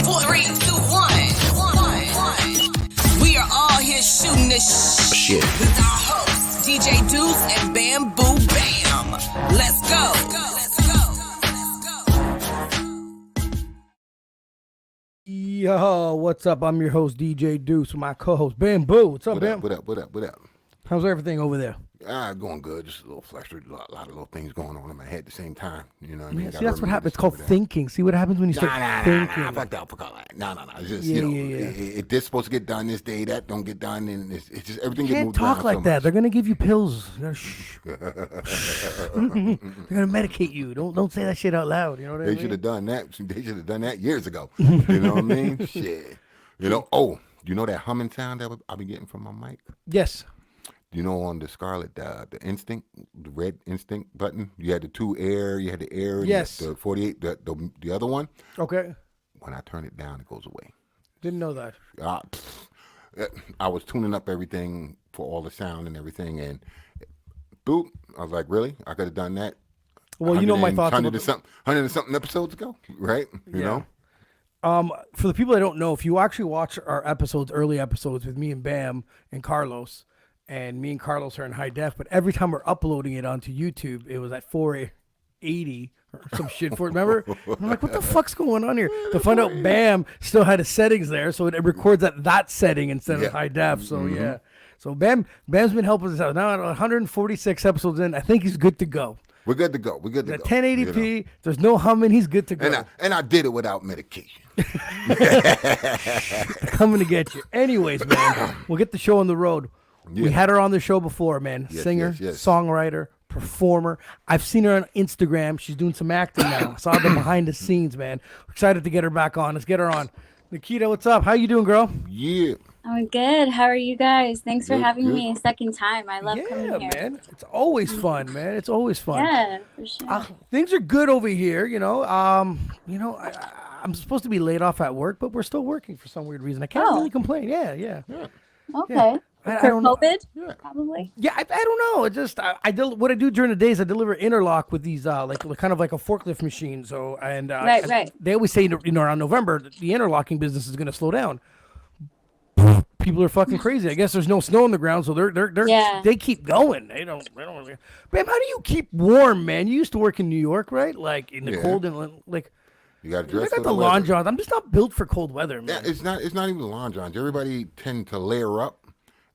3, 2, 1. We are all here shooting this shit with our hosts, DJ Duss and Bamboo Bam. Let's go. Yo, what's up? I'm your host, DJ Duss, with my co-host, Bamboo. What's up, Bam? What up? How's everything over there? Going good. Just a little flustered. A lot of little things going on in my head at the same time. You know what I mean? Yeah, see, that's what happens. It's called thinking. See what happens when you start thinking. Nah, fuck that. No. It's just, It this supposed to get done this day, that don't get done, and it's just everything get moved around. Can't talk like that. They're going to give you pills. They're going to medicate you. Don't say that shit out loud. You know what I mean? They should have done that. They should have done that years ago. You know what I mean? Shit. You know, you know that humming sound that I've been getting from my mic? Yes. You know, on the Scarlet, the Instinct, the red Instinct button, you had the 2 air, you had the air, yes, the 48, the other one. Okay. When I turn it down, it goes away. Didn't know that. I was tuning up everything for all the sound and everything, and boop, I was like, really? I could have done that. Well, you know my thoughts. 100 and something episodes ago, right? You know. For the people that don't know, if you actually watch our early episodes with me and Bam and Carlos. And me and Carlos are in high def, but every time we're uploading it onto YouTube, it was at 480 or some shit for it. Remember? I'm like, what the fuck's going on here? To find out Bam still had his settings there, so it records at that setting instead of high def. So yeah. So Bam's been helping us out. Now at 146 episodes in, I think he's good to go. We're good to go. At 1080p, you know? There's no humming, he's good to go. And I did it without medication. Coming to get you. Anyways, man, we'll get the show on the road. Yeah. We had her on the show before, man. Singer, songwriter, performer. I've seen her on Instagram. She's doing some acting now. I saw the behind the scenes, man. Excited to get her back on. Let's get her on. Nequita, what's up? How you doing, girl? Yeah. I'm good. How are you guys? Thanks for having me a second time. I love coming here. Yeah, man. It's always fun, man. It's always fun. Yeah, for sure. Things are good over here, you know. I'm supposed to be laid off at work, but we're still working for some weird reason. I can't really complain. Yeah. Okay. Yeah. For COVID, probably. Yeah, I don't know. It just what I do during the days, I deliver interlock with these like kind of like a forklift machine. So right. They always say around November the interlocking business is going to slow down. People are fucking crazy. I guess there's no snow on the ground, so they keep going. They don't really. Bam, how do you keep warm, man? You used to work in New York, right? Like in the cold and like. You got to dress for the lawn johns. I'm just not built for cold weather, man. Yeah, it's not even the lawn johns. Everybody tend to layer up.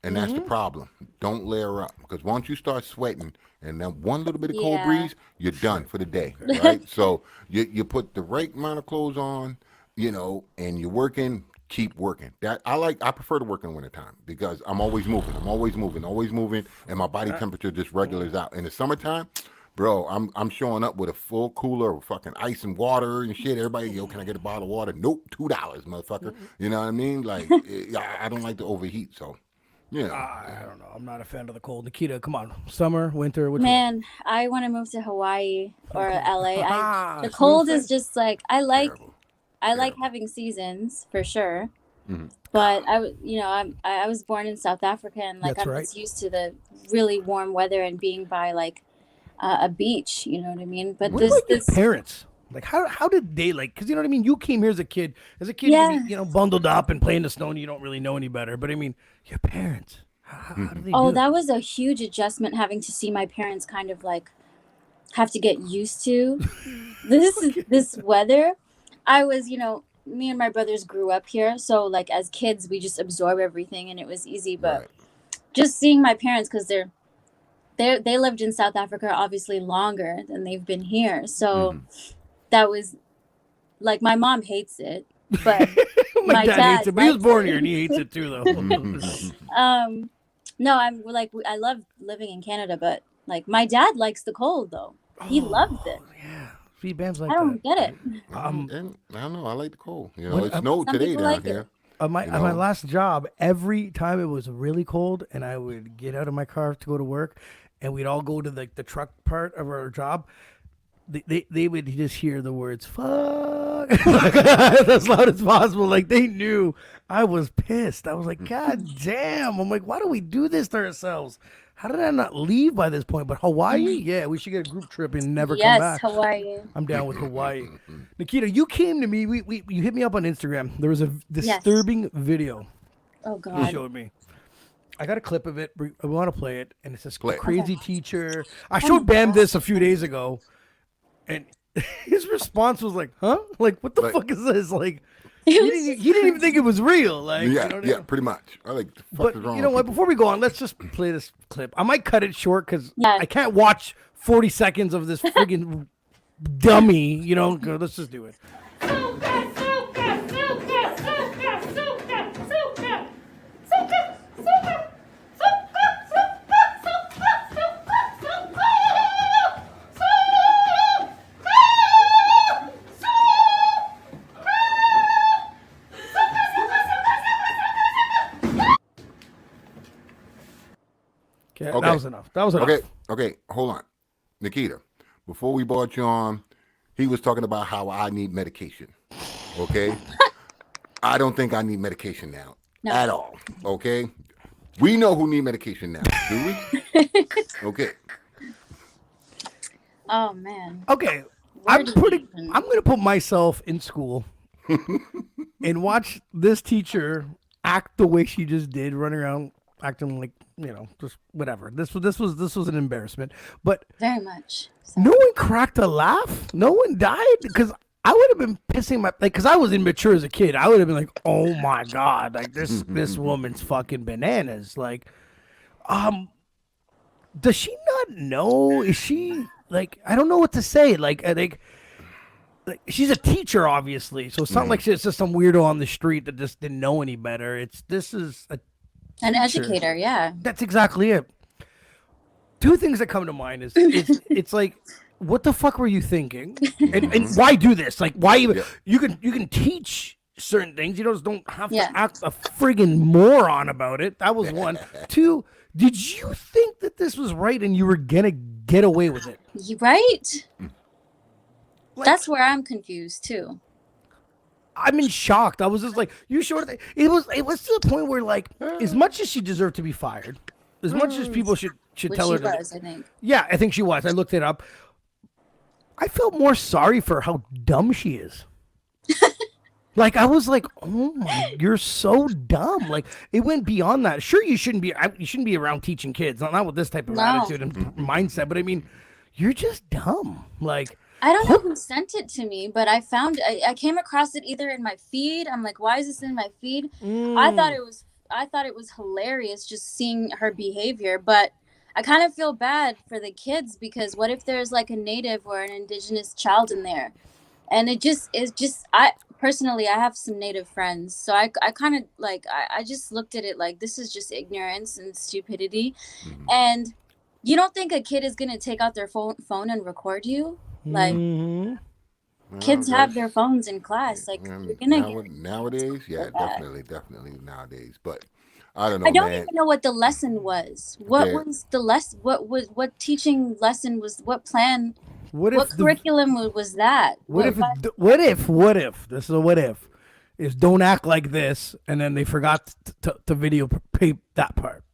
And that's the problem. Don't layer up, because once you start sweating and then one little bit of cold breeze, you're done for the day, right? So you put the right amount of clothes on, and you're working. Keep working. I prefer to work in the wintertime because I'm always moving, and my body temperature just regulars out. In the summertime, bro, I'm showing up with a full cooler of fucking ice and water and shit. Everybody, can I get a bottle of water? Nope, $2, motherfucker. You know what I mean? Like, I don't like to overheat, so. Yeah, I don't know. I'm not a fan of the cold. Nequita, come on. Summer, winter, Man, I want to move to Hawaii or LA. The cold is just like I like having seasons for sure. Mm-hmm. But I was born in South Africa, and I'm just used to the really warm weather and being by like a beach. You know what I mean? But what about your parents? Like how did they because you know what I mean? You came here as a kid. You be, bundled up and playing in the snow, and you don't really know any better. But I mean, your parents. How do they do that was a huge adjustment, having to see my parents kind of like have to get used to this weather. I was, me and my brothers grew up here, so like as kids, we just absorb everything, and it was easy. But just seeing my parents, because they lived in South Africa obviously longer than they've been here, so. That was like my mom hates it, but my dad hates it. But he was born here and he hates it too, though. No, I'm like I love living in Canada, but like my dad likes the cold though. He loved it. Yeah, see, Bam's like I don't get it. And I don't know. I like the cold. It snowed today down here. My last job, every time it was really cold, and I would get out of my car to go to work, and we'd all go to the truck part of our job. They would just hear the words "fuck" as loud as possible. Like they knew I was pissed. I was like, God damn! I'm like, why do we do this to ourselves? How did I not leave by this point? But Hawaii, yeah, we should get a group trip and never come back. Yes, Hawaii. I'm down with Hawaii. Nequita, you came to me. You hit me up on Instagram. There was a disturbing video Oh you God. showed me. I got a clip of it. I want to play it, and it's this Play it. crazy teacher. I showed Bam this a few days ago, and his response was like, "Huh? Like, what the fuck is this? Like, he didn't even think it was real. Like, Yeah, you know what I mean? pretty much. I like. The fuck But is wrong you know with what? people? Before we go on, let's just play this clip. I might cut it short because Yeah. I can't watch 40 seconds of this friggin' dummy. You know, let's just do it. Okay, Okay. that was enough. That was enough. Okay, hold on. Nequita, before we brought you on, he was talking about how I need medication. Okay? I don't think I need medication now at all. Okay? We know who need medication now, do we? Okay. Oh man. Okay, Where did we even- I'm gonna put myself in school and watch this teacher act the way she just did, running around acting like, you know, just whatever. This was an embarrassment. But Very much. no one cracked a laugh. No one died because I would have been pissing my because I was immature as a kid. I would have been like, oh my god, like this woman's fucking bananas. Like, does she not know? Is she like I don't know what to say. Like she's a teacher, obviously, so it's not like she's just some weirdo on the street that just didn't know any better. This is a An teacher. educator, yeah. That's exactly it. Two things that come to mind is it's like, what the fuck were you thinking, and why do this? Like, why even you can teach certain things. You just don't have to act a friggin' moron about it. That was one. Two, did you think that this was right and you were gonna get away with it? You right? Like, That's where I'm confused too. I'm in shock. I was just like, you sure? It was to the point where, like, as much as she deserved to be fired, as much as people should Which tell she her. was, I think. Yeah, I think she was. I looked it up. I felt more sorry for how dumb she is. Like, I was like, oh my, you're so dumb. Like, it went beyond that. Sure, you shouldn't be around teaching kids, not with this type of attitude and mindset. But I mean, you're just dumb. Like, I don't know who sent it to me, but I came across it either in my feed. I'm like, why is this in my feed? I thought it was hilarious just seeing her behavior, but I kind of feel bad for the kids because what if there's like a native or an indigenous child in there? And I personally, I have some native friends. So I kind of like, I just looked at it like, this is just ignorance and stupidity. And you don't think a kid is going to take out their phone and record you? Like, kids have their phones in class. Like, you're gonna nowadays, definitely nowadays. But I don't know. I don't man. even know what the lesson was. What was the lesson? What teaching lesson was? What plan? What curriculum was that? What if this is a what if is don't act like this, and then they forgot to videotape that part.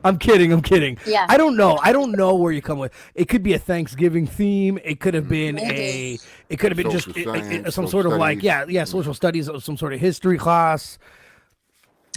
I'm kidding. Yeah. I don't know where you come with. It could be a Thanksgiving theme. It could have been some sort of like social studies or some sort of history class.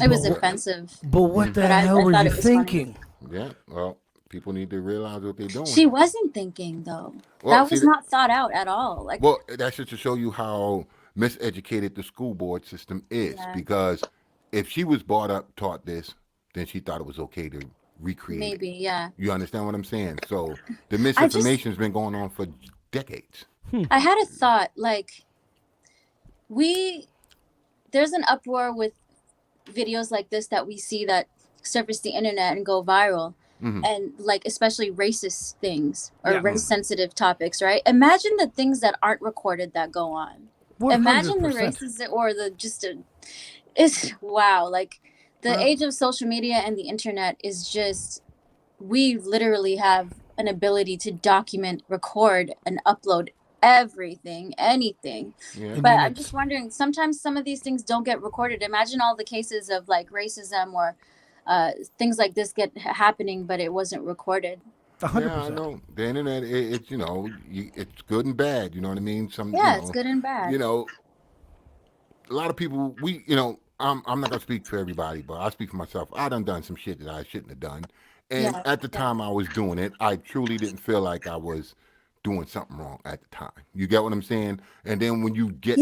It was offensive. But what the hell were you thinking? Yeah, well, people need to realize what they're doing. She wasn't thinking though. Well, that was not thought out at all. Like, well, that's just to show you how miseducated the school board system is. Because if she was taught this, then she thought it was okay to recreate it. Maybe, yeah. You understand what I'm saying? So the misinformation's been going on for decades. I had a thought, like, there's an uproar with videos like this that we see that surface the internet and go viral. And like, especially racist things or race sensitive topics, right? Imagine the things that aren't recorded that go on. 100%. Imagine the races or it's wow. Like the age of social media and the internet is just, we literally have an ability to document, record, and upload anything. Yeah. But I'm just wondering, sometimes some of these things don't get recorded. Imagine all the cases of like racism or things like this happening, but it wasn't recorded. Yeah, I 100%. know. The internet, it's it's good and bad. You know what I mean? Yeah, it's good and bad. You know, a lot of people. I'm not gonna speak for everybody, but I speak for myself. I done some shit that I shouldn't have done, and Yeah, at the yeah, time I was doing it, I truly didn't feel like I was doing something wrong at the time. You get what I'm saying? And then yeah. when you get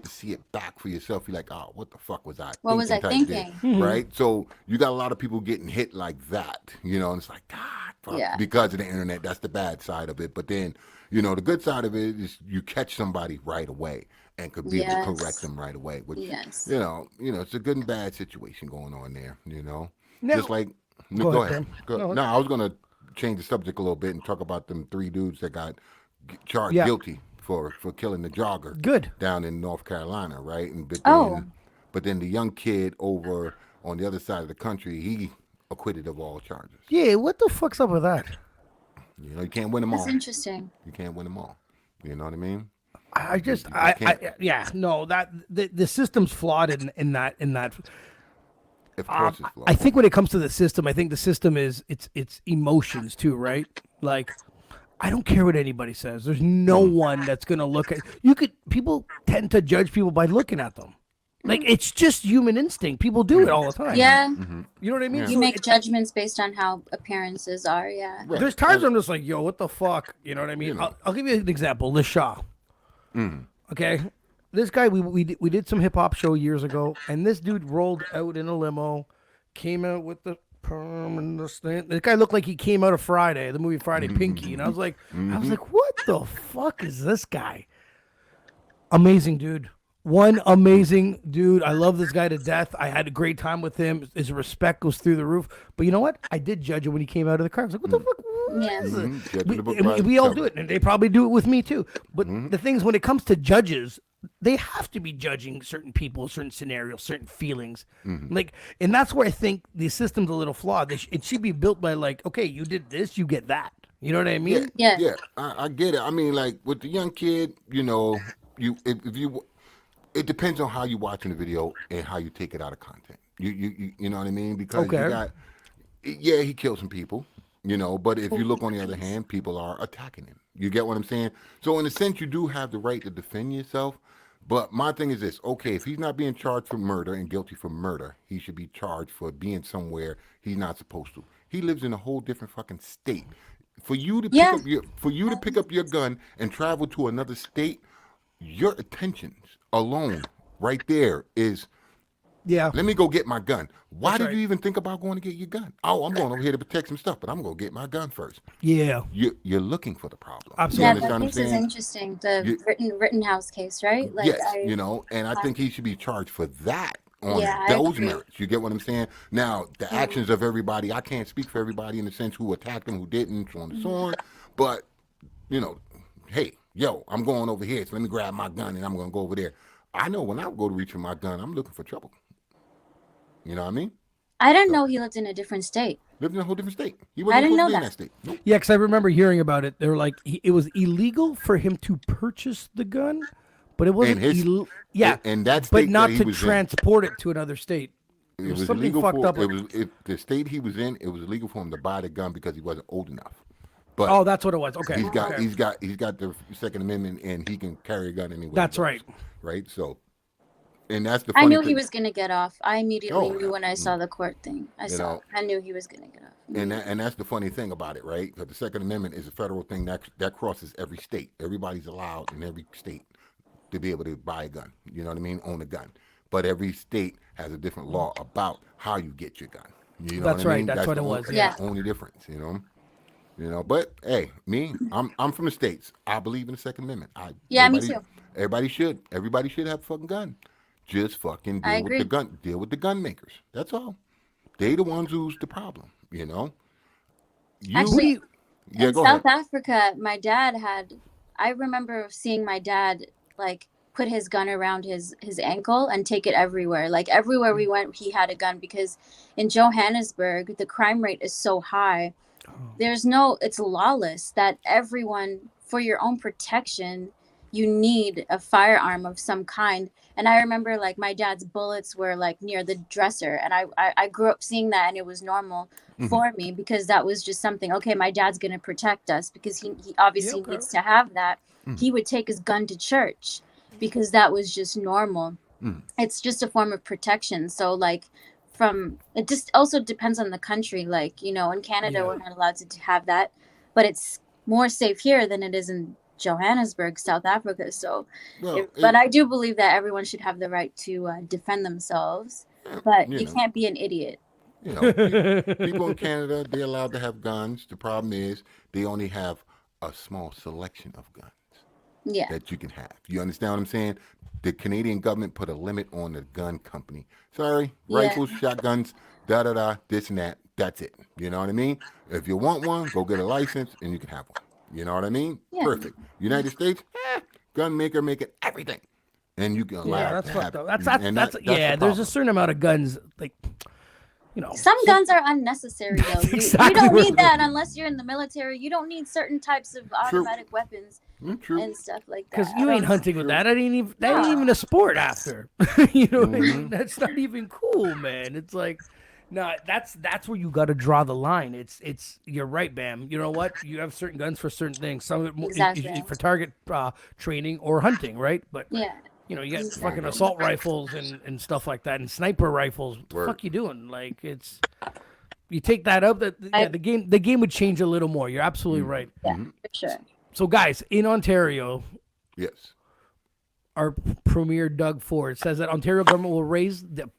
to see it back for yourself, you're like, oh, what the fuck was I What was thinking? I Type deal, thinking? right? So you got a lot of people getting hit like that, and it's like, God, fuck, Yeah, because of the internet. That's the bad side of it. But then, the good side of it is you catch somebody right away and could be able to correct yes, them right away, which yes. it's a good and bad situation going on there. Just Now, like, go go ahead, ahead. Bam. No, No, I was gonna change the subject a little bit and talk about them three dudes that got charged yeah, guilty for killing the jogger good. down in North Carolina, right? And Oh, but then the young kid over on the other side of the country, he acquitted of all charges. Yeah, what the fuck's up with that? You can't win them that's all. interesting. You can't win them all. You know what I mean? I just, You just can't. yeah, no, that the system's flawed in that. Of course, it's I flawed. think when it comes to the system, I think the system is it's emotions too, right? Like, I don't care what anybody says. There's no one that's gonna look at you. People tend to judge people by looking at them. Like, it's just human instinct. People do it all the time. Yeah, You know what I mean? Yeah. you So make judgments based on how appearances are. Yeah. Right. there's times I'm just like, yo, what the fuck? You know what I mean? You know. I'll give you an example. Lishaw. Okay, this guy we did some hip hop show years ago, and this dude rolled out in a limo, came out with the perm and the thing. This guy looked like he came out of Friday, the movie Friday, Pinky, and I was like, what the fuck is this guy? Amazing dude. One amazing dude. I love this guy to death. I had a great time with him. His respect goes through the roof. But you know what? I did judge him when he came out of the car. I was like, what the fuck? Yeah. Judging the book We, by its we all cover. do it, and they probably do it with me too. But the thing is, when it comes to judges, they have to be judging certain people, certain scenarios, certain feelings. Like, and that's where I think the system's a little flawed. It should be built by, like, okay, you did this, you get that. You know what I mean? Yeah, Yeah. yeah, I get it. I mean, like with the young kid, if you, it depends on how you watching the video and how you take it out of content. You know what I mean? Because Okay. you got, yeah, he killed some people, but if you look on the other hand, people are attacking him. You get what I'm saying? So in a sense, you do have the right to defend yourself. But my thing is this: okay, if he's not being charged for murder and guilty for murder, he should be charged for being somewhere he's not supposed to. He lives in a whole different fucking state. For you to Yeah. pick up your gun and travel to another state, your attentions alone right there is, Yeah. let me go get my gun. Why That's did right. you even think about going to get your gun? Oh, I'm going over here to protect some stuff, but I'm going to get my gun first. Yeah. You're looking for the problem. Absolutely. You Yeah, understand that what I'm case is saying? interesting. The You- Rittenhouse case, right? Like Yes, I and I think he should be charged for that on Yeah, I those agree. merits. You get what I'm saying? Now, the actions of everybody, I can't speak for everybody in the sense who attacked him, who didn't, so on and so on. But, hey, yo, I'm going over here, so let me grab my gun and I'm going to go over there. I know when I go to reach for my gun, I'm looking for trouble. You know what I mean? I didn't know he lived in a different state. Lived in a whole different state. He I wasn't didn't supposed to know be in that. that state. Nope. Yeah, because I remember hearing about it. They were like, it was illegal for him to purchase the gun, but it wasn't. his- Yeah, in that but state not that he to was in. transport it to another state. It was something illegal fucked for up. it was if the state he was in. It was illegal for him to buy the gun because he wasn't old enough. But Oh, that's what it was. Okay, he's got okay. he's got the Second Amendment and he can carry a gun anywhere. That's he goes, right. Right. So, and that's the I funny knew he thing. was gonna get off. I immediately Oh, knew when I saw the court thing. I knew he was gonna get off. And that's the funny thing about it, right? Because the Second Amendment is a federal thing that crosses every state. Everybody's allowed in every state to be able to buy a gun. You know what I mean? Own a gun. But every state has a different law about how you get your gun. You know That's what I right, mean? that's what the it was, yeah. Only difference, But hey, I'm from the States. I believe in the Second Amendment. Yeah, me too. Everybody should have a fucking gun. Just fucking I deal with the agree. gun. Deal with the gun makers. That's all. They the ones who's the problem. You Actually, yeah, in go South ahead. Africa, my dad had. I remember seeing my dad like put his gun around his ankle and take it everywhere. Like everywhere we went, he had a gun because in Johannesburg the crime rate is so high. It's lawless that everyone, for your own protection, you need a firearm of some kind. And I remember like my dad's bullets were like near the dresser, and I grew up seeing that, and it was normal for me because that was just something. Okay, my dad's gonna protect us because he obviously needs to have that. He would take his gun to church because that was just normal. It's just a form of protection. So like it just also depends on the country. Like, you know, in Canada we're not allowed to have that, but it's more safe here than it is in Johannesburg, South Africa. So but I do believe that everyone should have the right to defend themselves, but you can't be an idiot. You know, people in Canada, they're allowed to have guns. The problem is they only have a small selection of guns that you can have. You understand what I'm saying? The Canadian government put a limit on the gun company. Sorry, rifles, shotguns, da-da-da, this and that. That's it. You know what I mean? If you want one, go get a license and you can have one. You know what I mean? Yeah. Perfect. United States, gun maker making everything. And you can allow that's to fucked have up. it. That's the there's a certain amount of guns, like, you know. Some guns are unnecessary, though. You don't need that unless you're in the military. You don't need certain types of automatic weapons and stuff like that. Because you ain't hunting with that. That ain't even a sport after. You know what I mean? That's not even cool, man. It's like, no, that's where you got to draw the line. It's you're right, Bam. You know what? You have certain guns for certain things. Some of it for target training or hunting, right? But you know, you got fucking assault rifles and stuff like that, and sniper rifles. What the fuck you doing? Like, it's you take that up, the game would change a little more. You're absolutely right. Yeah, for sure. So, guys, in Ontario, our Premier Doug Ford says that Ontario government will raise the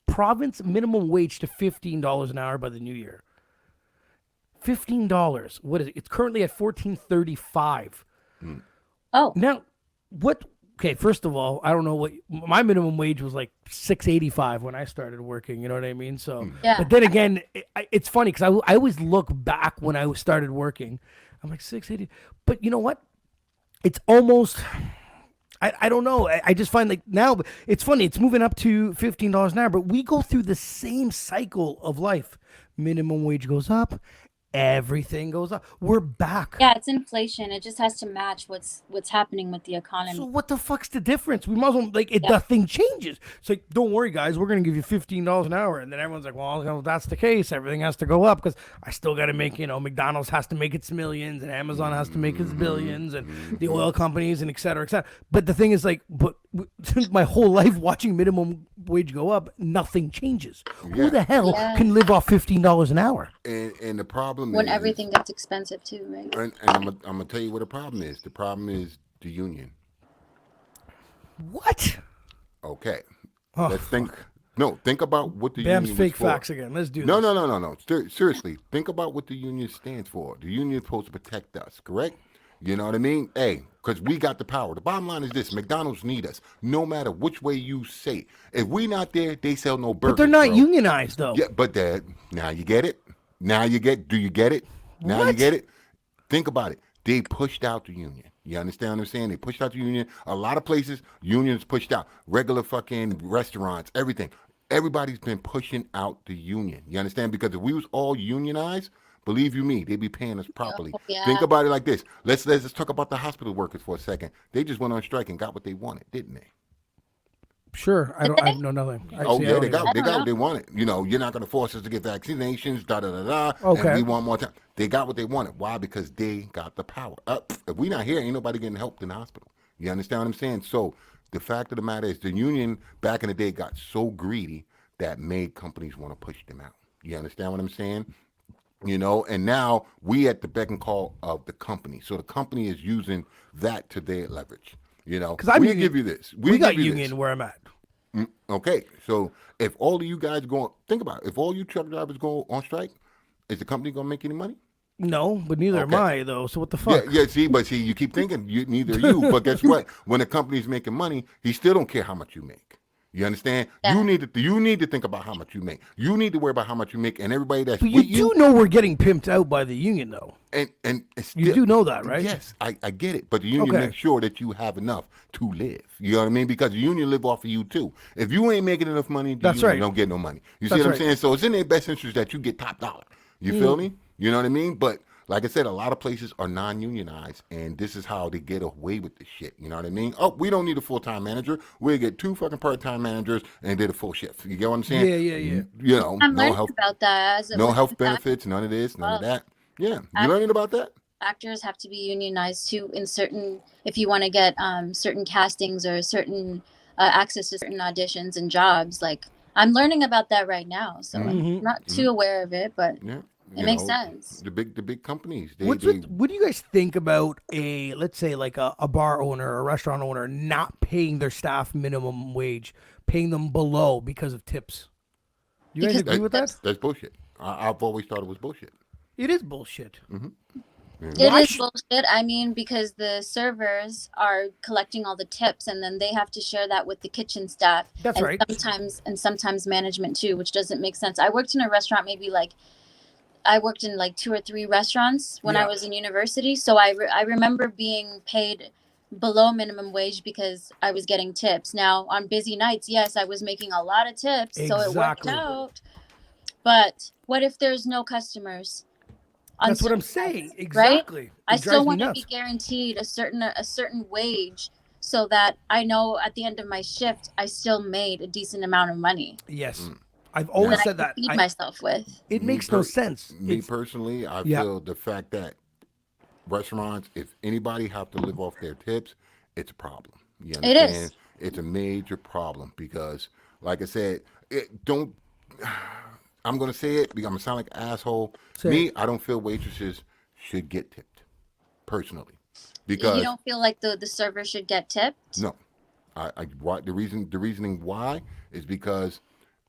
province minimum wage to $15 an hour by the new year. $15. What is it? It's currently at $14.35. Oh, now what? Okay, first of all, I don't know what my minimum wage was, like $6.85 when I started working. You know what I mean? So, but then again, it's funny because I always look back when I started working. I'm like $6.80, but you know what? It's almost. I don't know. I just find like now it's funny. It's moving up to $15 an hour, but we go through the same cycle of life. Minimum wage goes up. Everything goes up. We're back. Yeah, it's inflation. It just has to match what's happening with the economy. So what the fuck's the difference? We might as well nothing changes. It's like, don't worry, guys. We're gonna give you $15 an hour, and then everyone's like, well, that's the case. Everything has to go up because I still got to make. You know, McDonald's has to make its millions, and Amazon has to make its billions, and the oil companies, and et cetera, et cetera. But the thing is, like, my whole life watching minimum wage go up, nothing changes. Who the hell can live off $15 an hour? And the problem when everything gets expensive too, right? And I'm gonna tell you what the problem is. The problem is the union. What? Okay. Let's think. No, think about what the Bam's union fake is for. facts again. Let's do this. No. Seriously, think about what the union stands for. The union is supposed to protect us, correct? You know what I mean? Hey, because we got the power. The bottom line is this: McDonald's need us, no matter which way you say it. If we not there, they sell no burgers. But they're not unionized, though. Yeah, but now you get it. Do you get it? Now you get it. Think about it. They pushed out the union. You understand what I'm saying? They pushed out the union. A lot of places, unions pushed out. Regular fucking restaurants, everything. Everybody's been pushing out the union. You understand? Because if we was all unionized, believe you me, they'd be paying us properly. Yeah. Think about it like this. Let's talk about the hospital workers for a second. They just went on strike and got what they wanted, didn't they? Sure, I know nothing. They got what they wanted. You know, you're not going to force us to get vaccinations, Okay. And we want more time. They got what they wanted. Why? Because they got the power. If we not here, ain't nobody getting helped in the hospital. You understand what I'm saying? So the fact of the matter is the union back in the day got so greedy that made companies want to push them out. You understand what I'm saying? You know, and now we at the beck and call of the company. So the company is using that to their leverage. You know, we give you this. We got union where I'm at. Okay, so if all of you guys think about it. If all you truck drivers go on strike, is the company going to make any money? No, but neither am I, though. So what the fuck? Yeah. See, you keep thinking neither are you. But guess what? When a company's making money, he still don't care how much you make. You understand? Yeah. You need to think about how much you make. You need to worry about how much you make, and everybody that's but you do know we're getting pimped out by the union, though. And you do know that, right? Yes, I get it. But the union makes sure that you have enough to live. You know what I mean? Because the union live off of you too. If you ain't making enough money, the union don't get no money. You see what I'm saying? So it's in their best interest that you get top dollar. You feel me? You know what I mean? But like I said, a lot of places are non-unionized, and this is how they get away with the shit. You know what I mean? Oh, we don't need a full-time manager. We'll get 2 fucking part-time managers and did a full shift. You get what I'm saying? Yeah. You know, I'm no learning health, about that as no health benefits, none of this, none of that. Yeah, you learning about that? Actors have to be unionized too in certain, if you want to get certain castings or certain access to certain auditions and jobs. Like, I'm learning about that right now, so I'm not too aware of it, but Yeah. it makes sense. The big companies. What do you guys think about let's say like a bar owner or a restaurant owner not paying their staff minimum wage, paying them below because of tips? You guys agree with that? That's bullshit. I've always thought it was bullshit. It is bullshit. It is bullshit. I mean, because the servers are collecting all the tips, and then they have to share that with the kitchen staff. That's right. Sometimes management too, which doesn't make sense. I worked in a restaurant, I worked in like 2 or 3 restaurants when I was in university. So I remember being paid below minimum wage because I was getting tips. Now on busy nights, yes, I was making a lot of tips, so it worked out. But what if there's no customers? That's what I'm saying. Exactly. Right? I still want to be guaranteed a certain wage so that I know at the end of my shift I still made a decent amount of money. Yes. I've always said that. Feed myself with. It makes no sense. Me personally, I feel the fact that restaurants, if anybody have to live off their tips, it's a problem. You understand? It is. It's a major problem because, like I said, I'm going to say it because I'm going to sound like an asshole. I don't feel waitresses should get tipped, personally. Because you don't feel like the server should get tipped? No. The reasoning why is because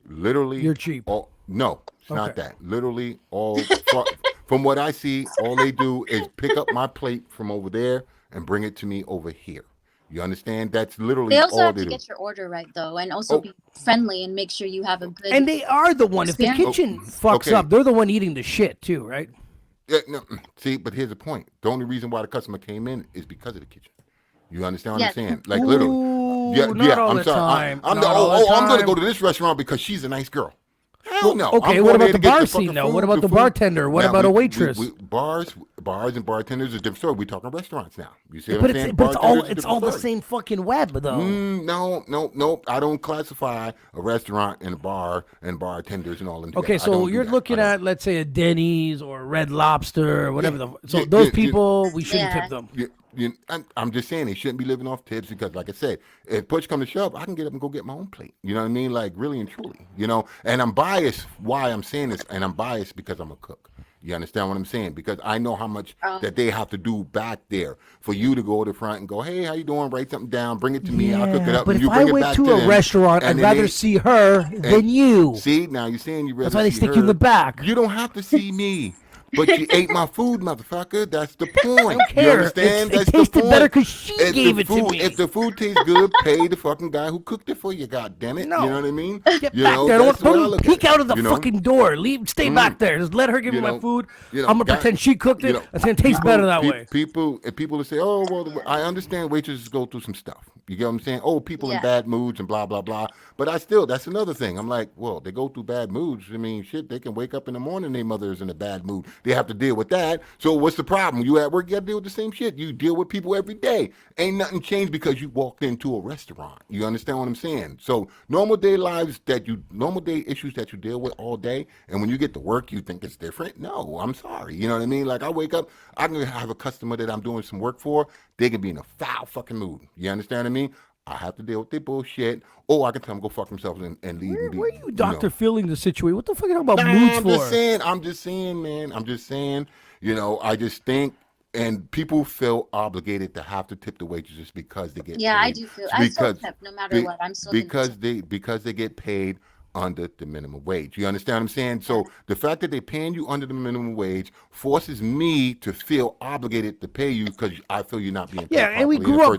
literally you're cheap. No, it's not that. Literally from what I see, all they do is pick up my plate from over there and bring it to me over here. You understand? That's literally they also all have they to do. get your order right, though, and also be friendly and make sure you have a good. And they are the one. experience. If the kitchen fucks up, they're the one eating the shit too, right? Yeah, no. See, but here's the point. The only reason why the customer came in is because of the kitchen. You understand what I'm saying? Like literally. I'm I'm sorry. I'm going to go to this restaurant because she's a nice girl. Hell no. Okay, what about the bar scene though? What about the bartender? What about a waitress? Bars and bartenders is a different story. We're talking restaurants now. You see what I'm saying? But it's all the same fucking web though. No. I don't classify a restaurant and a bar and bartenders and all in together. Okay, so you're looking at, let's say, a Denny's or Red Lobster or whatever. Those people, we shouldn't tip them. I'm just saying they shouldn't be living off tips because, like I said, if push come to shove, I can get up and go get my own plate. You know what I mean? Like, really and truly. You know, and I'm biased why I'm saying this, and I'm biased because I'm a cook. You understand what I'm saying? Because I know how much that they have to do back there for you to go to the front and go, hey, how you doing? Write something down, bring it to me, I'll cook it up. But and you if bring I it went back to a them, restaurant, I'd rather see her than you. See, now you're saying you rather That's why they see stick her. you in the back. You don't have to see me. But you ate my food, motherfucker. That's the point. I don't care. You understand? It tasted better because she gave it to me. If the food tastes good, pay the fucking guy who cooked it for you. God damn it. No. You know what I mean? Get back there. Don't peek out of the fucking door. Stay back there. Just let her give me my food. I'm gonna pretend she cooked it. It's gonna taste better that way. People will say, oh well, I understand waitresses go through some stuff. You get what I'm saying? Oh, people in bad moods and blah blah blah. But that's another thing. I'm like, well, they go through bad moods. I mean, shit, they can wake up in the morning, their mother is in a bad mood. They have to deal with that. So what's the problem? You at work, you got to deal with the same shit. You deal with people every day. Ain't nothing changed because you walked into a restaurant. You understand what I'm saying? So normal day issues that you deal with all day, and when you get to work, you think it's different. No, I'm sorry. You know what I mean? Like I wake up, I can have a customer that I'm doing some work for. They can be in a foul fucking mood. You understand what I mean? I have to deal with their bullshit, or I can tell them go fuck themselves and leave. Where are you, Dr. Feeling the situation? What the fuck are you talking about moods for? I'm just saying, man. I'm just saying, I just think, and people feel obligated to have to tip the waitresses because they get paid. I do feel. I still tip no matter what. I'm still because they get paid under the minimum wage. You understand what I'm saying? So the fact that they're paying you under the minimum wage forces me to feel obligated to pay you because I feel you're not being paid properly. And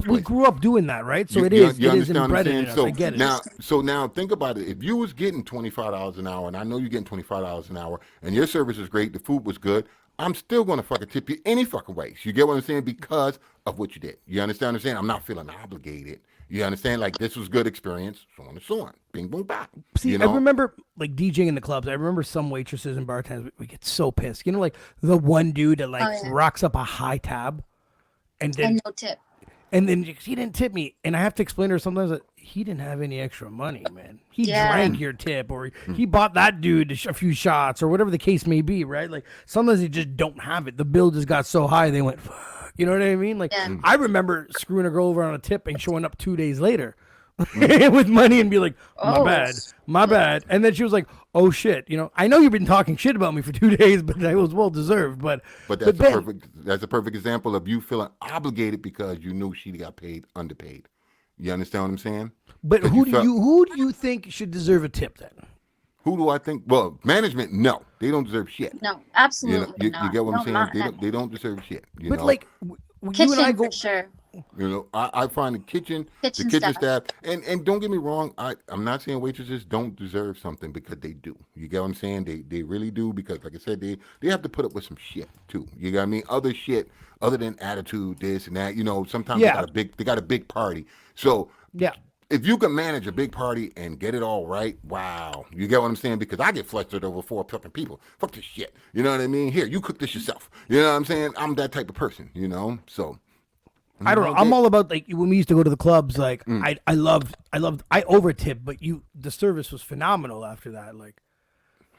we grew up doing that, right? So it is inbred in us. I get it. So now think about it. If you was getting $25 an hour, and I know you're getting $25 an hour, and your service is great, the food was good, I'm still going to fucking tip you any fucking ways. You get what I'm saying? Because of what you did. You understand what I'm saying? I'm not feeling obligated. You understand? Like, this was good experience, so on and so on. Bing, boom, bop. See, I remember like DJing in the clubs. I remember some waitresses and bartenders, we get so pissed. You know, like the one dude that like rocks up a high tab and then no tip. And then he didn't tip me, and I have to explain to her sometimes that he didn't have any extra money, man. He drank your tip, or he bought that dude a few shots, or whatever the case may be, right? Like sometimes they just don't have it. The bill just got so high, they went, fuck. You know what I mean? Like I remember screwing a girl over on a tip and showing up 2 days later with money and be like, my bad. And then she was like, oh shit, you know, I know you've been talking shit about me for 2 days, but that was well deserved. But that's a perfect example of you feeling obligated because you knew she got paid underpaid. You understand what I'm saying? But who do you think should deserve a tip then? Who do I think? Well, management, no, they don't deserve shit. No, absolutely not. You get what I'm saying? They don't deserve shit. You know? Like kitchen, you and I go, for sure. You know, I find the kitchen staff, and don't get me wrong, I'm not saying waitresses don't deserve something, because they do. You get what I'm saying? They really do, because like I said, they have to put up with some shit too. You got what I mean? Other shit, other than attitude, this and that. You know, sometimes they got a big party. So if you can manage a big party and get it all right, wow. You get what I'm saying? Because I get flustered over 4 fucking people. Fuck this shit. You know what I mean? Here, you cook this yourself. You know what I'm saying? I'm that type of person, you know? So I don't know. I'm all about, like, when we used to go to the clubs, like I over tipped, but the service was phenomenal after that. Like,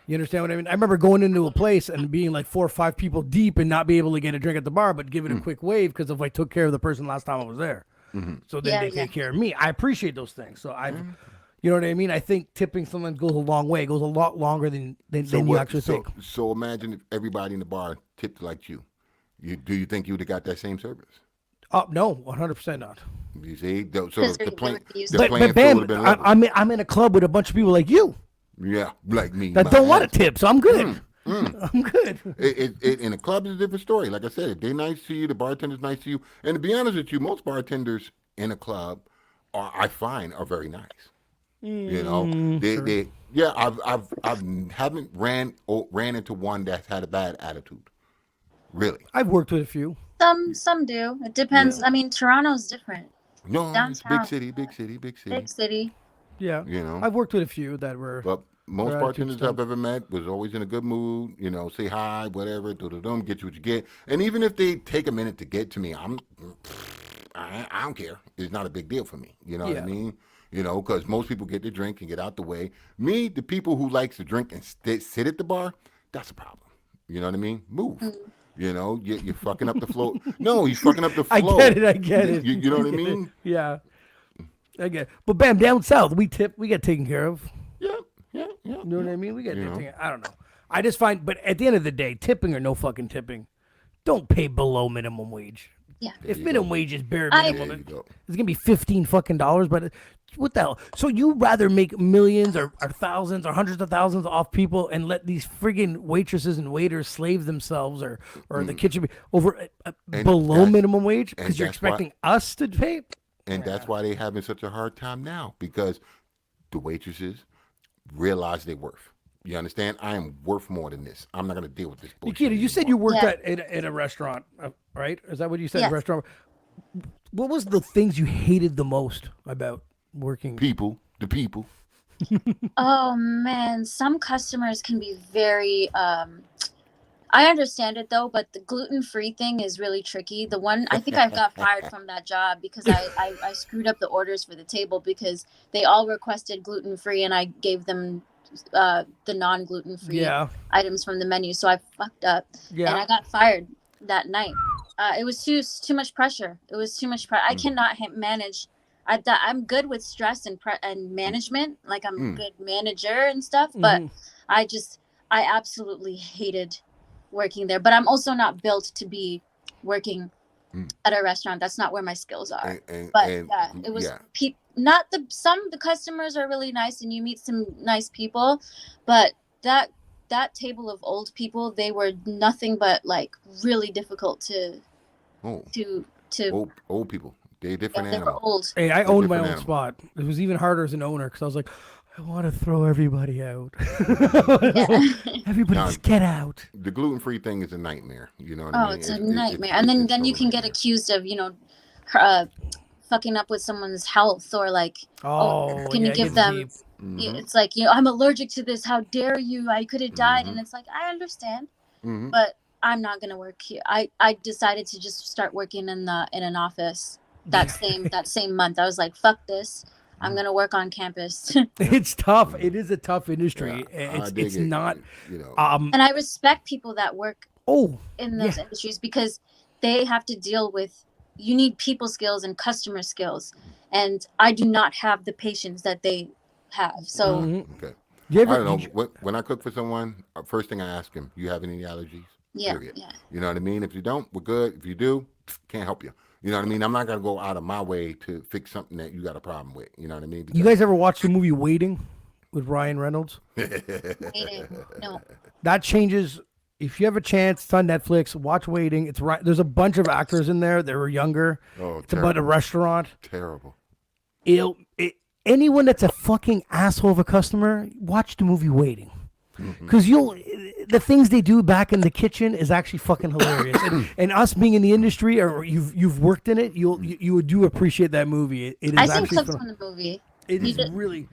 you understand what I mean? I remember going into a place and being like 4 or 5 people deep and not be able to get a drink at the bar, but give it a quick wave because if I took care of the person last time I was there. So then they take care of me. I appreciate those things. So you know what I mean? I think tipping someone goes a long way. It goes a lot longer than you actually think. So imagine if everybody in the bar tipped like you. Do you think you would have got that same service? No, 100% not. You see, so the playing but bam, field would have been I'm in a club with a bunch of people like you. Yeah, like me. That don't want a tip, so I'm good. I'm good. In a club is a different story. Like I said, if they're nice to you, the bartender's nice to you. And to be honest with you, most bartenders in a club I find are very nice. You know, I haven't ran into one that's had a bad attitude. Really, I've worked with a few. Some do. It depends. Yeah. I mean, Toronto's different. No, downtown. It's big city. Yeah, you know, I've worked with a few that were. But most bartenders I've ever met was always in a good mood. You know, say hi, whatever, get you what you get. And even if they take a minute to get to me, I don't care. It's not a big deal for me. You know what I mean? You know, because most people get their drink and get out the way. Me, the people who likes to drink and sit at the bar, that's a problem. You know what I mean? Move. You know, you're fucking up the flow. No, he's fucking up the flow. I get it. You know what I mean? Yeah. I get it. But bam, down south, we get taken care of. Yeah. You know what I mean? We get taken. I don't know. I just find, but at the end of the day, tipping or no fucking tipping, don't pay below minimum wage. Yeah. If minimum wage is bare minimum, it's gonna be $15 fucking. But what the hell? So you rather make millions or thousands or hundreds of thousands off people and let these friggin' waitresses and waiters slave themselves or the kitchen over below minimum wage because you're expecting us to pay? And that's why they're having such a hard time now, because the waitresses realize their worth. You understand? I am worth more than this. I'm not going to deal with this bullshit. Nequita, you said you worked at a restaurant, right? Is that what you said? Yes. A restaurant. What was the things you hated the most about working? The people. Oh man, some customers can be very I understand it though, but the gluten-free thing is really tricky. The one, I think I got fired from that job because I screwed up the orders for the table because they all requested gluten-free and I gave them the non-gluten-free items from the menu. So I fucked up and I got fired that night. It was too much pressure. It was too much pressure. I cannot manage. I'm good with stress and management. Like I'm a good manager and stuff, but I absolutely hated working there. But I'm also not built to be working at a restaurant. That's not where my skills are. It was the customers are really nice and you meet some nice people, but that table of old people, they were nothing but like really difficult to old people. They're different animals. They were old. Hey, I owned my own spot. It was even harder as an owner because I was like, I want to throw everybody out. Everybody Now, just get out. The gluten-free thing is a nightmare. You know what I mean? It's a nightmare. And then you can get accused of, fucking up with someone's health, or like, can you give them? It's like, I'm allergic to this. How dare you? I could have died. And it's like, I understand, but I'm not gonna work here. I decided to just start working in an office that same month. I was like, fuck this. I'm gonna work on campus. It's tough. It is a tough industry. Yeah, it's not. And I respect people that work in those industries, because they have to deal with. You need people skills and customer skills, and I do not have the patience that they have. So, okay. I don't know. When I cook for someone, first thing I ask them, you have any allergies? Yeah, Period. yeah. You know what I mean? If you don't, we're good. If you do, can't help you. You know what I mean? I'm not gonna go out of my way to fix something that you got a problem with. You know what I mean? You guys ever watch the movie Waiting with Ryan Reynolds? No. That changes. If you have a chance, it's on Netflix. Watch Waiting. It's right. There's a bunch of actors in there. They were younger. Oh, it's about a restaurant. Terrible. Anyone that's a fucking asshole of a customer, watch the movie Waiting, because the things they do back in the kitchen is actually fucking hilarious. and us being in the industry, or you've worked in it, you do appreciate that movie. It is. I think clips from the movie. It is really.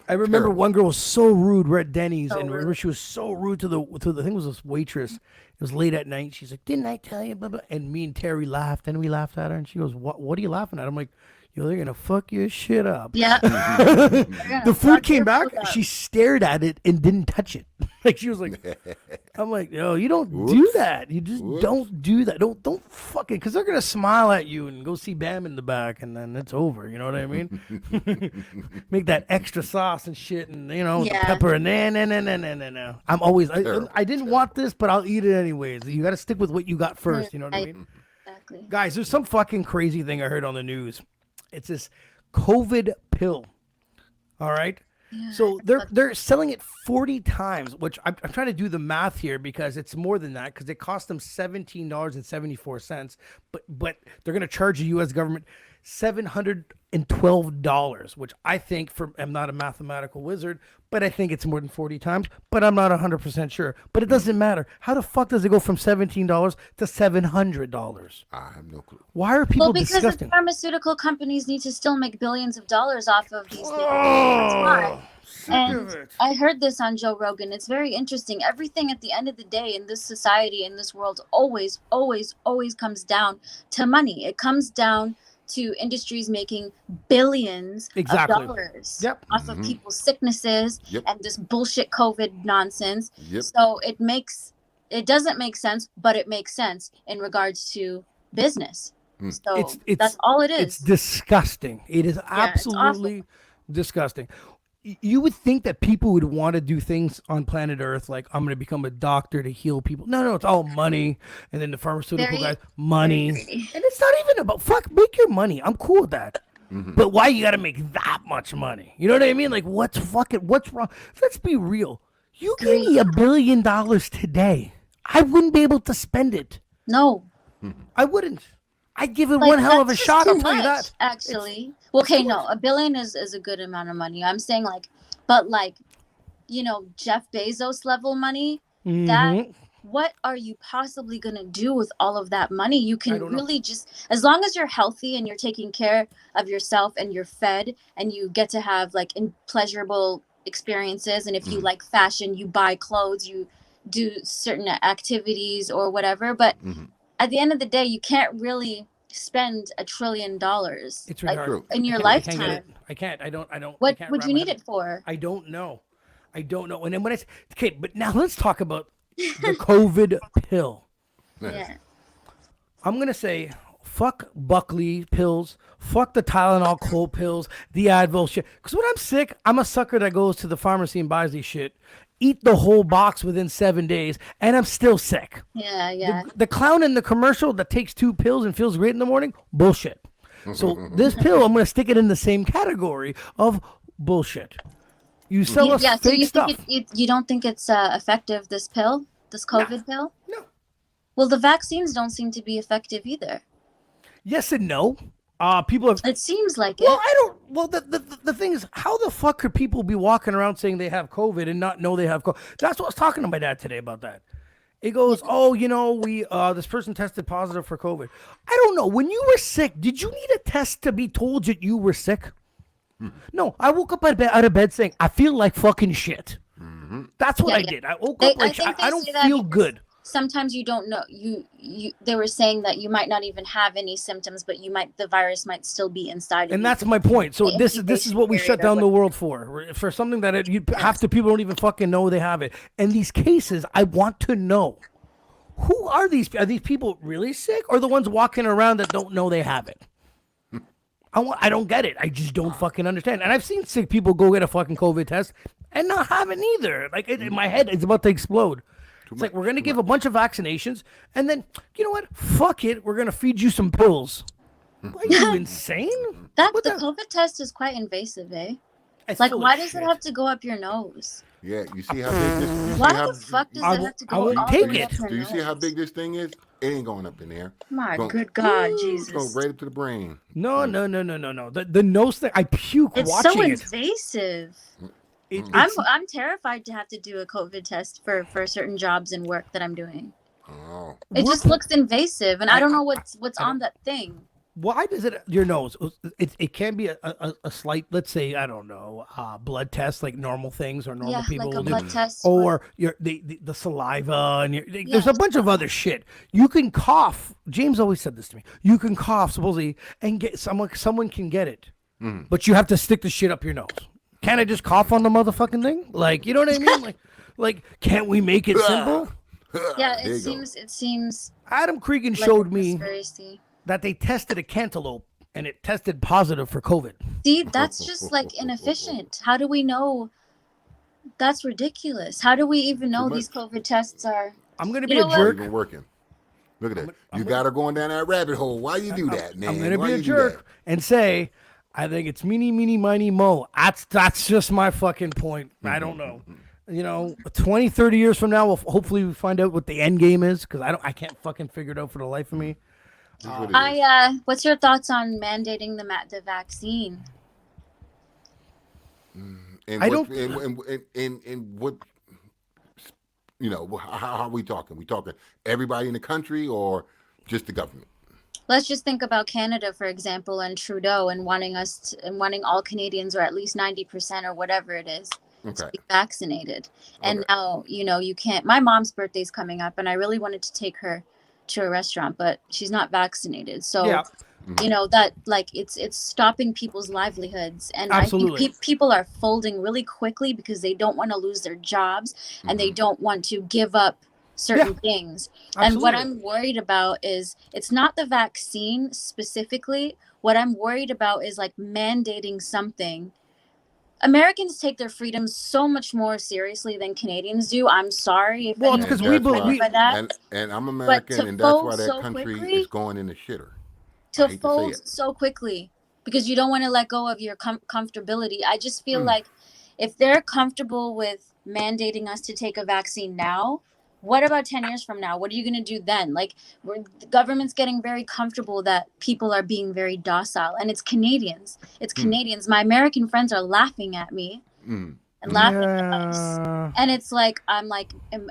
I remember one girl was so rude. We're at Denny's, and remember she was so rude to the I think it was this waitress. It was late at night. She's like, "Didn't I tell you?" Blah, blah. And me and Terry laughed, and we laughed at her, and she goes, "What are you laughing at?" I'm like, they're gonna fuck your shit up. Yeah. The food came back. She stared at it and didn't touch it. Like she was like, I'm like, yo, you don't do that. You just don't do that. Don't fucking, because they're gonna smile at you and go see Bam in the back, and then it's over. You know what I mean? Make that extra sauce and shit, and the pepper, and no. I'm always, I didn't want this, but I'll eat it anyways. You got to stick with what you got first. You know what I mean? Exactly. Guys, there's some fucking crazy thing I heard on the news. It's this COVID pill. All right. Yeah, so they're selling it 40 times, which I'm trying to do the math here because it's more than that, because it cost them $17.74, but they're gonna charge the U.S. government $712, which I think, I'm not a mathematical wizard, but I think it's more than 40 times, but I'm not 100% sure. But it doesn't matter. How the fuck does it go from $17 to $700? I have no clue. Why are people disgusting? Because the pharmaceutical companies need to still make billions of dollars off of these things. That's why. And I heard this on Joe Rogan. It's very interesting. Everything at the end of the day in this society, in this world, always, always, always comes down to money. It comes down to industries making billions of dollars off of people's sicknesses and this bullshit COVID nonsense. So it doesn't make sense, but it makes sense in regards to business. So that's all it is. It's disgusting. It is absolutely disgusting. You would think that people would want to do things on planet Earth, like I'm going to become a doctor to heal people. No, it's all money. And then the pharmaceutical guys, money. And it's not even about, make your money. I'm cool with that. But why you got to make that much money? You know what I mean? Like, what's wrong? Let's be real. You give me $1 billion today, I wouldn't be able to spend it. No. I wouldn't. I'd give it one hell of a shot. I'll tell you that. Actually, $1 billion is a good amount of money. I'm saying Jeff Bezos level money. What are you possibly gonna do with all of that money? You can really just, as long as you're healthy and you're taking care of yourself and you're fed and you get to have pleasurable experiences. And if you like fashion, you buy clothes, you do certain activities or whatever. But at the end of the day, you can't really spend $1 trillion. It's really hard in your lifetime. I can't. I don't. What would you need it for? I don't know. And then when but now let's talk about the COVID pill. Yeah. I'm gonna say, fuck Buckley pills, fuck the Tylenol cold pills, the Advil shit. Because when I'm sick, I'm a sucker that goes to the pharmacy and buys these shit. Eat the whole box within 7 days, and I'm still sick. Yeah. The clown in the commercial that takes 2 pills and feels great in the morning, bullshit. So this pill, I'm going to stick it in the same category of bullshit. You sell us fake stuff. You don't think it's effective, this pill? This COVID pill? No. Well, the vaccines don't seem to be effective either. Yes and no. People have. It seems like Well, it. I don't. Well, the thing is, how the fuck could people be walking around saying they have COVID and not know they have COVID? That's what I was talking to my dad today about that. It goes, oh, we this person tested positive for COVID. I don't know. When you were sick, did you need a test to be told that you were sick? No, I woke up out of bed saying I feel like fucking shit. That's what I did. I woke up like I don't feel good. Sometimes you don't know. They were saying that you might not even have any symptoms, but the virus might still be inside of you. And that's my point. So this is what we shut down the world for something that half the people don't even fucking know they have it. And these cases, I want to know, who are these? Are these people really sick, or the ones walking around that don't know they have it? I don't get it. I just don't fucking understand. And I've seen sick people go get a fucking COVID test and not have it either. Like in my head, it's about to explode. It's like we're gonna give a bunch of vaccinations, and then you know what? Fuck it. We're gonna feed you some pills. Are you insane? The COVID test is quite invasive, eh? It's like, full why of does shit. it have to go up your nose? Yeah, you see how big this? Why the fuck does it have to go won't all take the way it. up your Do you see how nose? big this thing is? It ain't going up in there. My Go- good God, Go Jesus! right up to the brain. No. The nose thing, I puke It's watching so it. invasive. It's- I'm terrified to have to do a COVID test for certain jobs and work that I'm doing. Oh, It just looks invasive, and I don't know what's on that thing. Why does it your nose? It can be a slight, let's say, I don't know, blood test, like normal things or normal Yeah, people like a will do. blood test. Or the saliva and there's a bunch of other shit. You can cough. James always said this to me. You can cough supposedly and get someone can get it, but you have to stick the shit up your nose. Can't I just cough on the motherfucking thing? Like, you know what I mean? Like can't we make it simple? Yeah, There it you go. seems Adam Cregan like showed a me conspiracy. that they tested a cantaloupe and it tested positive for COVID. See, that's just like inefficient. How do we know? That's ridiculous. How do we even know much. these COVID tests are? I'm gonna You be a know what? jerk. even working. Look at that. You got her going down that rabbit hole. Why you do that, man? I'm gonna Why be a you do jerk and say, I think it's meeny, miny, mo. That's just my fucking point. I don't know. 20, 30 years from now, hopefully we find out what the end game is, because I can't fucking figure it out for the life of me. That's what it is. What's your thoughts on mandating the vaccine? And I what, don't- and what, how are we talking? We talking everybody in the country or just the government? Let's just think about Canada, for example, and Trudeau and wanting all Canadians, or at least 90% or whatever it is, to Okay. be vaccinated. And Okay. now, you can't. My mom's birthday's coming up, and I really wanted to take her to a restaurant, but she's not vaccinated. So, Yeah. that like it's stopping people's livelihoods. And Absolutely. I think people are folding really quickly because they don't want to lose their jobs and they don't want to give up certain things. And what Absolutely. I'm worried about is it's not the vaccine specifically. What I'm worried about is like mandating something. Americans take their freedoms so much more seriously than Canadians do. I'm sorry if Well, it's anyone's 'cause we offended believe- by that. And I'm American, to and that's why fold that so country quickly- is going in the shitter. To I hate to say fold it. so quickly because you don't want to let go of your comfortability. I just feel like if they're comfortable with mandating us to take a vaccine now, what about 10 years from now? What are you going to do then? Like, the government's getting very comfortable that people are being very docile, and it's Canadians. It's Canadians. My American friends are laughing at me and laughing at us. And it's like, I'm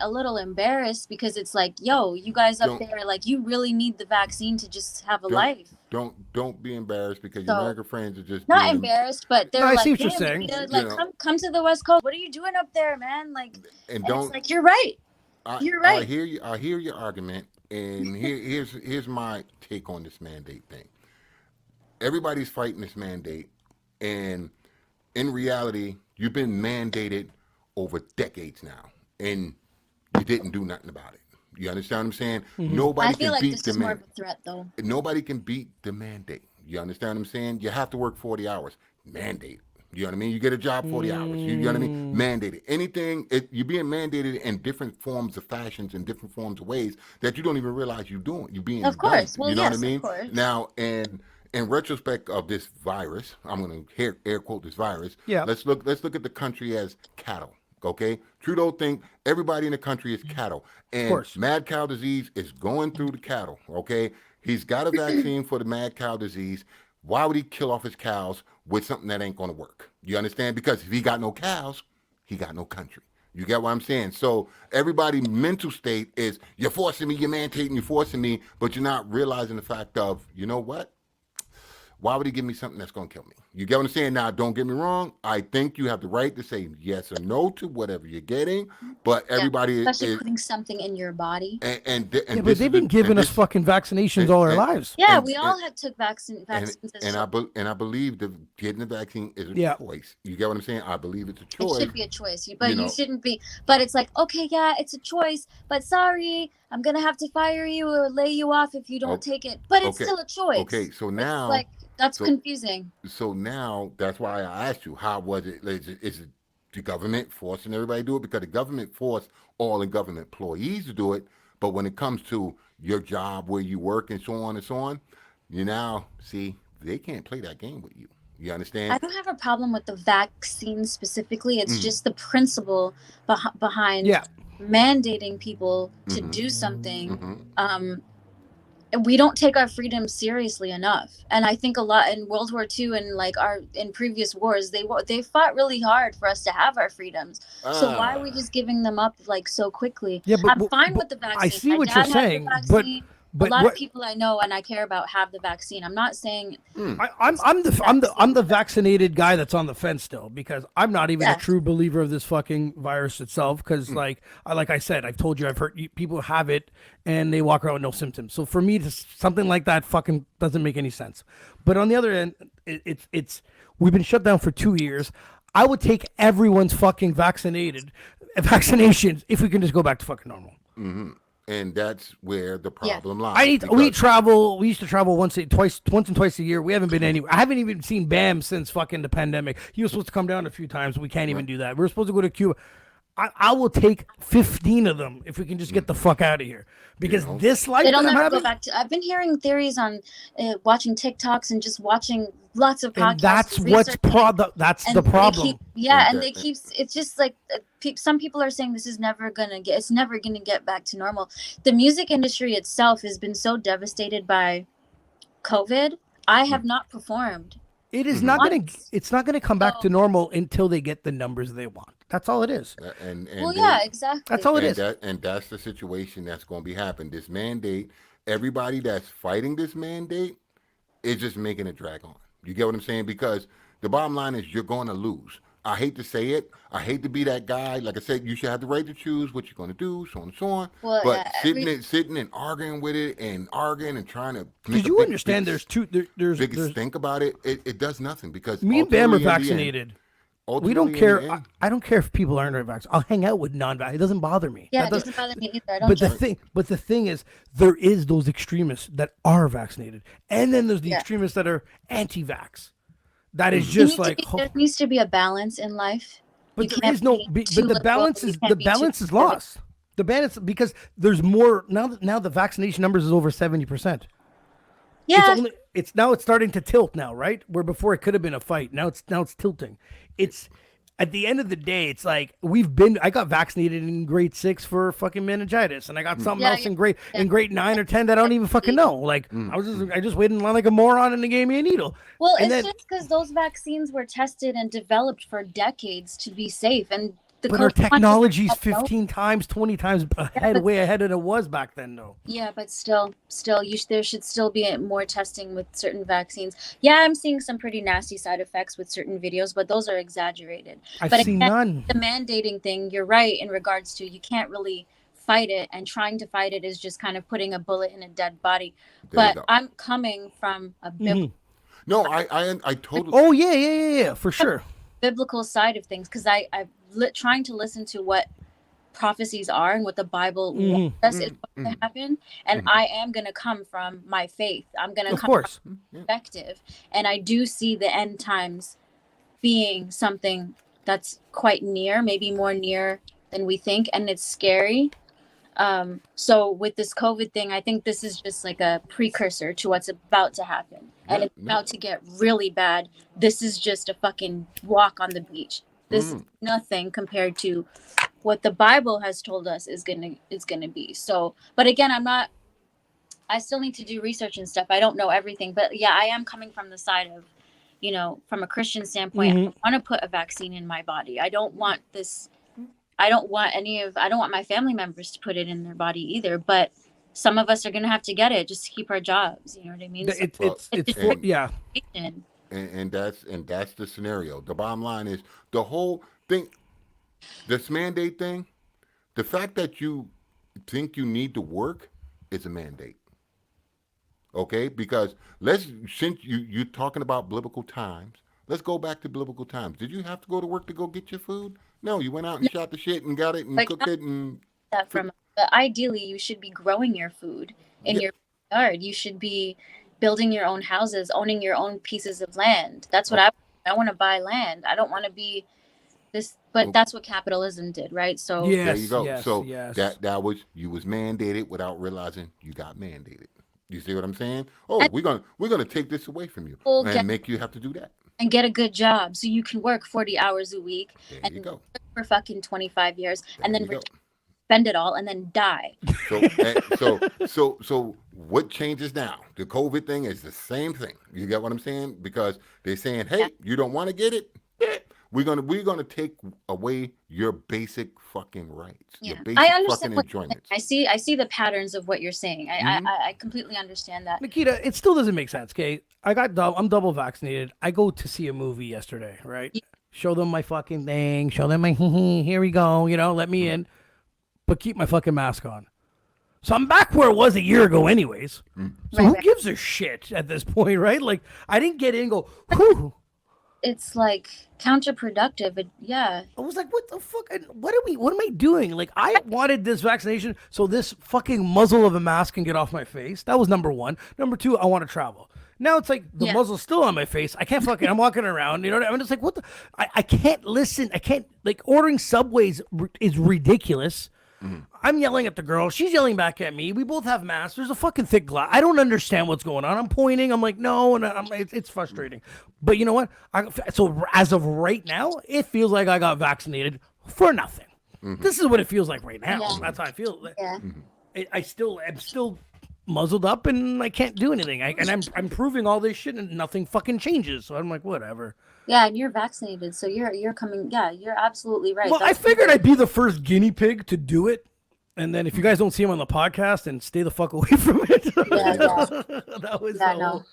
a little embarrassed because it's like, yo, you guys up there, like, you really need the vaccine to just have a life. Don't be embarrassed because So, your American friends are just Not being- embarrassed, but they're No, I like, see what you're "Damn, saying. Nequita, like, You know. come to the West Coast. What are you doing up there, man?" Like, and and don't. it's like, you're right. You're I right. hear you. I hear your argument, and here's my take on this mandate thing. Everybody's fighting this mandate, and in reality, you've been mandated over decades now, and you didn't do nothing about it. You understand what I'm saying? Nobody I feel can like beat this the is more mandate. of a threat, though. Nobody can beat the mandate. You understand what I'm saying? You have to work 40 hours. Mandate. You know what I mean? You get a job 40 hours. You know what I mean? Mandated. Anything, you're being mandated in different forms of fashions and different forms of ways that you don't even realize you're doing. You're being Of course. done. Well, You know yes, what I mean? of course. Now, and in retrospect of this virus, I'm going to air quote this virus. Yeah. Let's look at the country as cattle. Okay, Trudeau think everybody in the country is cattle, and course. mad cow disease is going through the cattle. Okay, he's got a vaccine for the mad cow disease. why would he kill off his cows with something that ain't going to work? You understand? Because if he got no cows, he got no country. You get what I'm saying? So everybody's mental state is, you're forcing me, you're mandating, you're forcing me, but you're not realizing the fact of, you know what? Why would he give me something that's going to kill me? You get what I'm saying? Now, don't get me wrong. I think you have the right to say yes or no to whatever you're getting, but everybody especially is, putting something in your body. Yeah, but they've been giving us fucking vaccinations all our lives. Yeah, we all had took vaccines. And I believe that getting the vaccine is a choice. You get what I'm saying? I believe it's a choice. It should be a choice, but you shouldn't be. But it's like, okay, yeah, it's a choice, but sorry, I'm gonna have to fire you or lay you off if you don't take it. But it's still a choice. Okay, so now it's like that's confusing. So now that's why I asked you, how was it? Is it the government forcing everybody to do it? Because the government forced all the government employees to do it. But when it comes to your job, where you work, and so on, you now see they can't play that game with you. You understand? I don't have a problem with the vaccine specifically. It's just the principle behind mandating people to do something. We don't take our freedom seriously enough, and I think a lot in World War II and like in previous wars, they fought really hard for us to have our freedoms. So why are we just giving them up like so quickly? Yeah, but, I'm fine with the vaccine. I see what you're saying, but a lot of people I know and I care about have the vaccine. I'm not saying I'm the vaccinated guy that's on the fence still, because I'm not even a true believer of this fucking virus itself. Because like I said, I've told you, I've heard people have it and they walk around with no symptoms. So for me, something like that fucking doesn't make any sense. But on the other end, it's we've been shut down for 2 years. I would take everyone's fucking vaccinations if we can just go back to fucking normal. And that's where the problem lies. We travel. We used to travel once and twice a year. We haven't been anywhere. I haven't even seen Bam since fucking the pandemic. He was supposed to come down a few times. We can't even do that. We're supposed to go to Cuba. I will take 15 of them if we can just get the fuck out of here. Because this life it'll never go back to. I've been hearing theories on watching TikToks and just watching lots of podcasts. And that's the problem. And they keep. It's just like some people are saying it's never gonna get back to normal. The music industry itself has been so devastated by COVID. I have not performed. It is not going to. It's not going to come back to normal until they get the numbers they want. That's all it is. Exactly. That's all it is. And that's the situation that's going to be happening. This mandate, everybody that's fighting this mandate is just making it drag on. You get what I'm saying? Because the bottom line is you're going to lose. I hate to say it. I hate to be that guy. Like I said, you should have the right to choose what you're going to do, so on and so on. Well, but sitting and arguing with it and arguing and trying to. Did you understand? There's think about it. It does nothing because me and Bam are vaccinated. We don't care. I don't care if people aren't vaccinated. I'll hang out with non-vaccinated. It doesn't bother me. Yeah, it doesn't bother me either. I don't but the thing is, there is those extremists that are vaccinated, and then there's the extremists that are anti-vax. That is just there needs to be a balance in life. But there is no. But the balance is lost. The balance, because there's more now. Now the vaccination numbers is over 70%. Yeah. It's starting to tilt now, right? Where before it could have been a fight. Now it's tilting. It's at the end of the day, it's like I got vaccinated in grade 6 for fucking meningitis, and I got something else in grade 9 or 10 that I don't even fucking know. Like I just waited in line like a moron and they gave me a needle. Well, it's just because those vaccines were tested and developed for decades to be safe, and but our technology is 15 times, 20 times way ahead than it was back then, though. Yeah, but still, there should still be more testing with certain vaccines. Yeah, I'm seeing some pretty nasty side effects with certain videos, but those are exaggerated. I've seen none. The mandating thing, you're right in regards to you can't really fight it, and trying to fight it is just kind of putting a bullet in a dead body. But I'm coming from a biblical. No, I totally. Oh yeah, for sure. Biblical side of things, because I've trying to listen to what prophecies are and what the Bible wants us is going to happen, and I am going to come from my faith. I'm going to come from perspective, and I do see the end times being something that's quite near, maybe more near than we think, and it's scary. So with this COVID thing, I think this is just like a precursor to what's about to happen. And it's about to get really bad. This is just a fucking walk on the beach. This is nothing compared to what the Bible has told us is gonna be. So, but again, I still need to do research and stuff. I don't know everything, but yeah, I am coming from the side of, from a Christian standpoint, I want to put a vaccine in my body. I don't want this. I don't want my family members to put it in their body either. But some of us are going to have to get it just to keep our jobs. You know what I mean? Yeah. And that's the scenario. The bottom line is the whole thing, this mandate thing, the fact that you think you need to work is a mandate. Okay? Because since you're talking about biblical times, let's go back to biblical times. Did you have to go to work to go get your food? No, you went out and shot the shit and got it and cooked it and but ideally you should be growing your food in your yard. You should be building your own houses, owning your own pieces of land. That's what I want to buy land. I don't want to be this, but that's what capitalism did, right? So there you go. That was, you was mandated without realizing you got mandated. You see what I'm saying? Oh, we're gonna take this away from you and make you have to do that. And get a good job so you can work 40 hours a week and you go for fucking 25 years and then spend it all and then die. So what changes now? The COVID thing is the same thing. You get what I'm saying? Because they're saying, hey, you don't want to get it? We're gonna take away your basic fucking rights. Yeah. Your basic fucking enjoyments. I see the patterns of what you're saying. I completely understand that. Nequita, it still doesn't make sense, okay? I'm double vaccinated. I go to see a movie yesterday, right? Yeah. Show them my fucking thing, show them my here we go, let me in. But keep my fucking mask on. So I'm back where it was a year ago anyways. So who gives a shit at this point, right? Like, I didn't get in and go, whew. It's like counterproductive. Yeah. I was like, what the fuck? What am I doing? Like, I wanted this vaccination so this fucking muzzle of a mask can get off my face. That was number one. Number two, I want to travel. Now it's like the muzzle's still on my face. I can't I'm walking around, you know what I mean? I'm just like, what the? I can't listen. I can't, like, ordering Subways is ridiculous. I'm yelling at the girl. She's yelling back at me. We both have masks. There's a fucking thick glass. I don't understand what's going on. I'm pointing. I'm like, no, and it's frustrating. But you know what? So as of right now, it feels like I got vaccinated for nothing. This is what it feels like right now. Yeah. That's how I feel. Yeah. I'm still muzzled up and I can't do anything. I'm proving all this shit and nothing fucking changes. So I'm like, whatever. Yeah, and you're vaccinated, so you're coming. Yeah, you're absolutely right. Well, I figured I'd be the first guinea pig to do it, and then if you guys don't see him on the podcast, then stay the fuck away from it. That was no.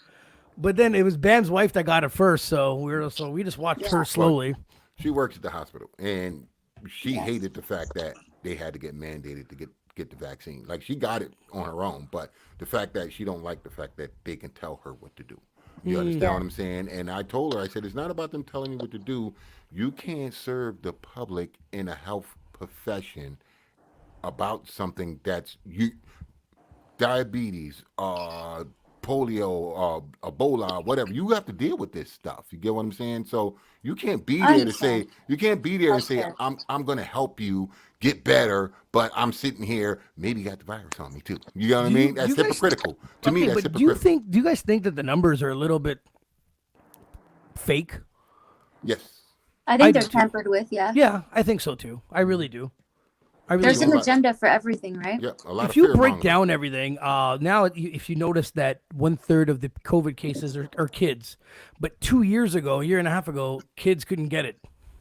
But then it was Bam's wife that got it first, so we just watched her slowly. She works at the hospital, and she hated the fact that they had to get mandated to get the vaccine. Like, she got it on her own, but the fact that she don't like the fact that they can tell her what to do. You understand what I'm saying? And I told her, I said, it's not about them telling you what to do. You can't serve the public in a health profession about something that's diabetes, polio, Ebola, whatever. You have to deal with this stuff. You get what I'm saying? So you can't be there to say, I'm going to help you get better, but I'm sitting here, maybe got the virus on me too. You know what I mean? That's hypocritical. To me, that's hypocritical. Do you guys think that the numbers are a little bit fake? Yes. I think they're tampered with, yeah. Yeah, I think so too. I really do. There's an agenda for everything, right? Yeah, a lot if you break down everything, now if you notice that 1/3 of the COVID cases are kids, but 2 years ago, a year and a half ago, kids couldn't get it.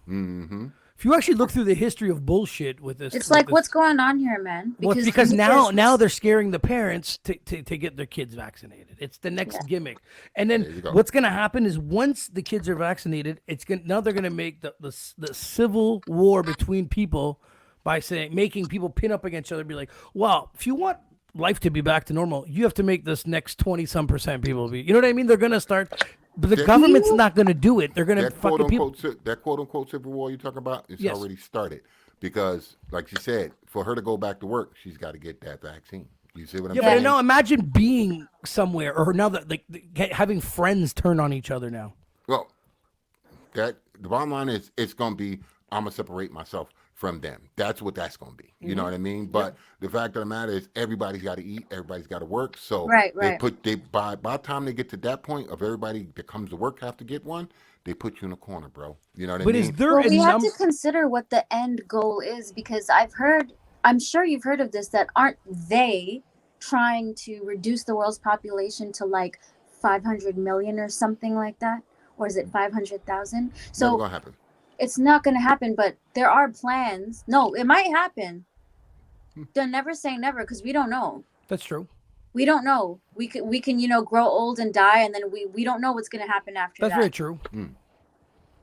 Mm-hmm. If you actually look through the history of bullshit with this, it's like, what's going on here, man? Because now they're scaring the parents to get their kids vaccinated. It's the next gimmick. And then what's going to happen is once the kids are vaccinated, now they're going to make the civil war between people by making people pin up against each other and be like, well, if you want life to be back to normal, you have to make this next 20-some% people be. You know what I mean? They're going to start. But the government's not going to do it. They're going to fucking people. That quote-unquote civil war you're talking about is already started. Because, like you said, for her to go back to work, she's got to get that vaccine. You see what I'm saying? Yeah, but now imagine being somewhere, or now that having friends turn on each other now. Well, the bottom line is it's going to be, I'm going to separate myself from them. That's what that's going to be. You know what I mean? But the fact of the matter is everybody's got to eat. Everybody's got to work. So by the time they get to that point of everybody that comes to work have to get one, they put you in a corner, bro. You know what I mean? We have to consider what the end goal is, because I'm sure you've heard of this, that aren't they trying to reduce the world's population to like 500 million or something like that, or is it 500,000? Never So gonna happen. it's not going to happen, but there are plans. No, it might happen. Don't never say never, because we don't know. That's true. We don't know. We can grow old and die, and then we don't know what's going to happen after That's that. very true.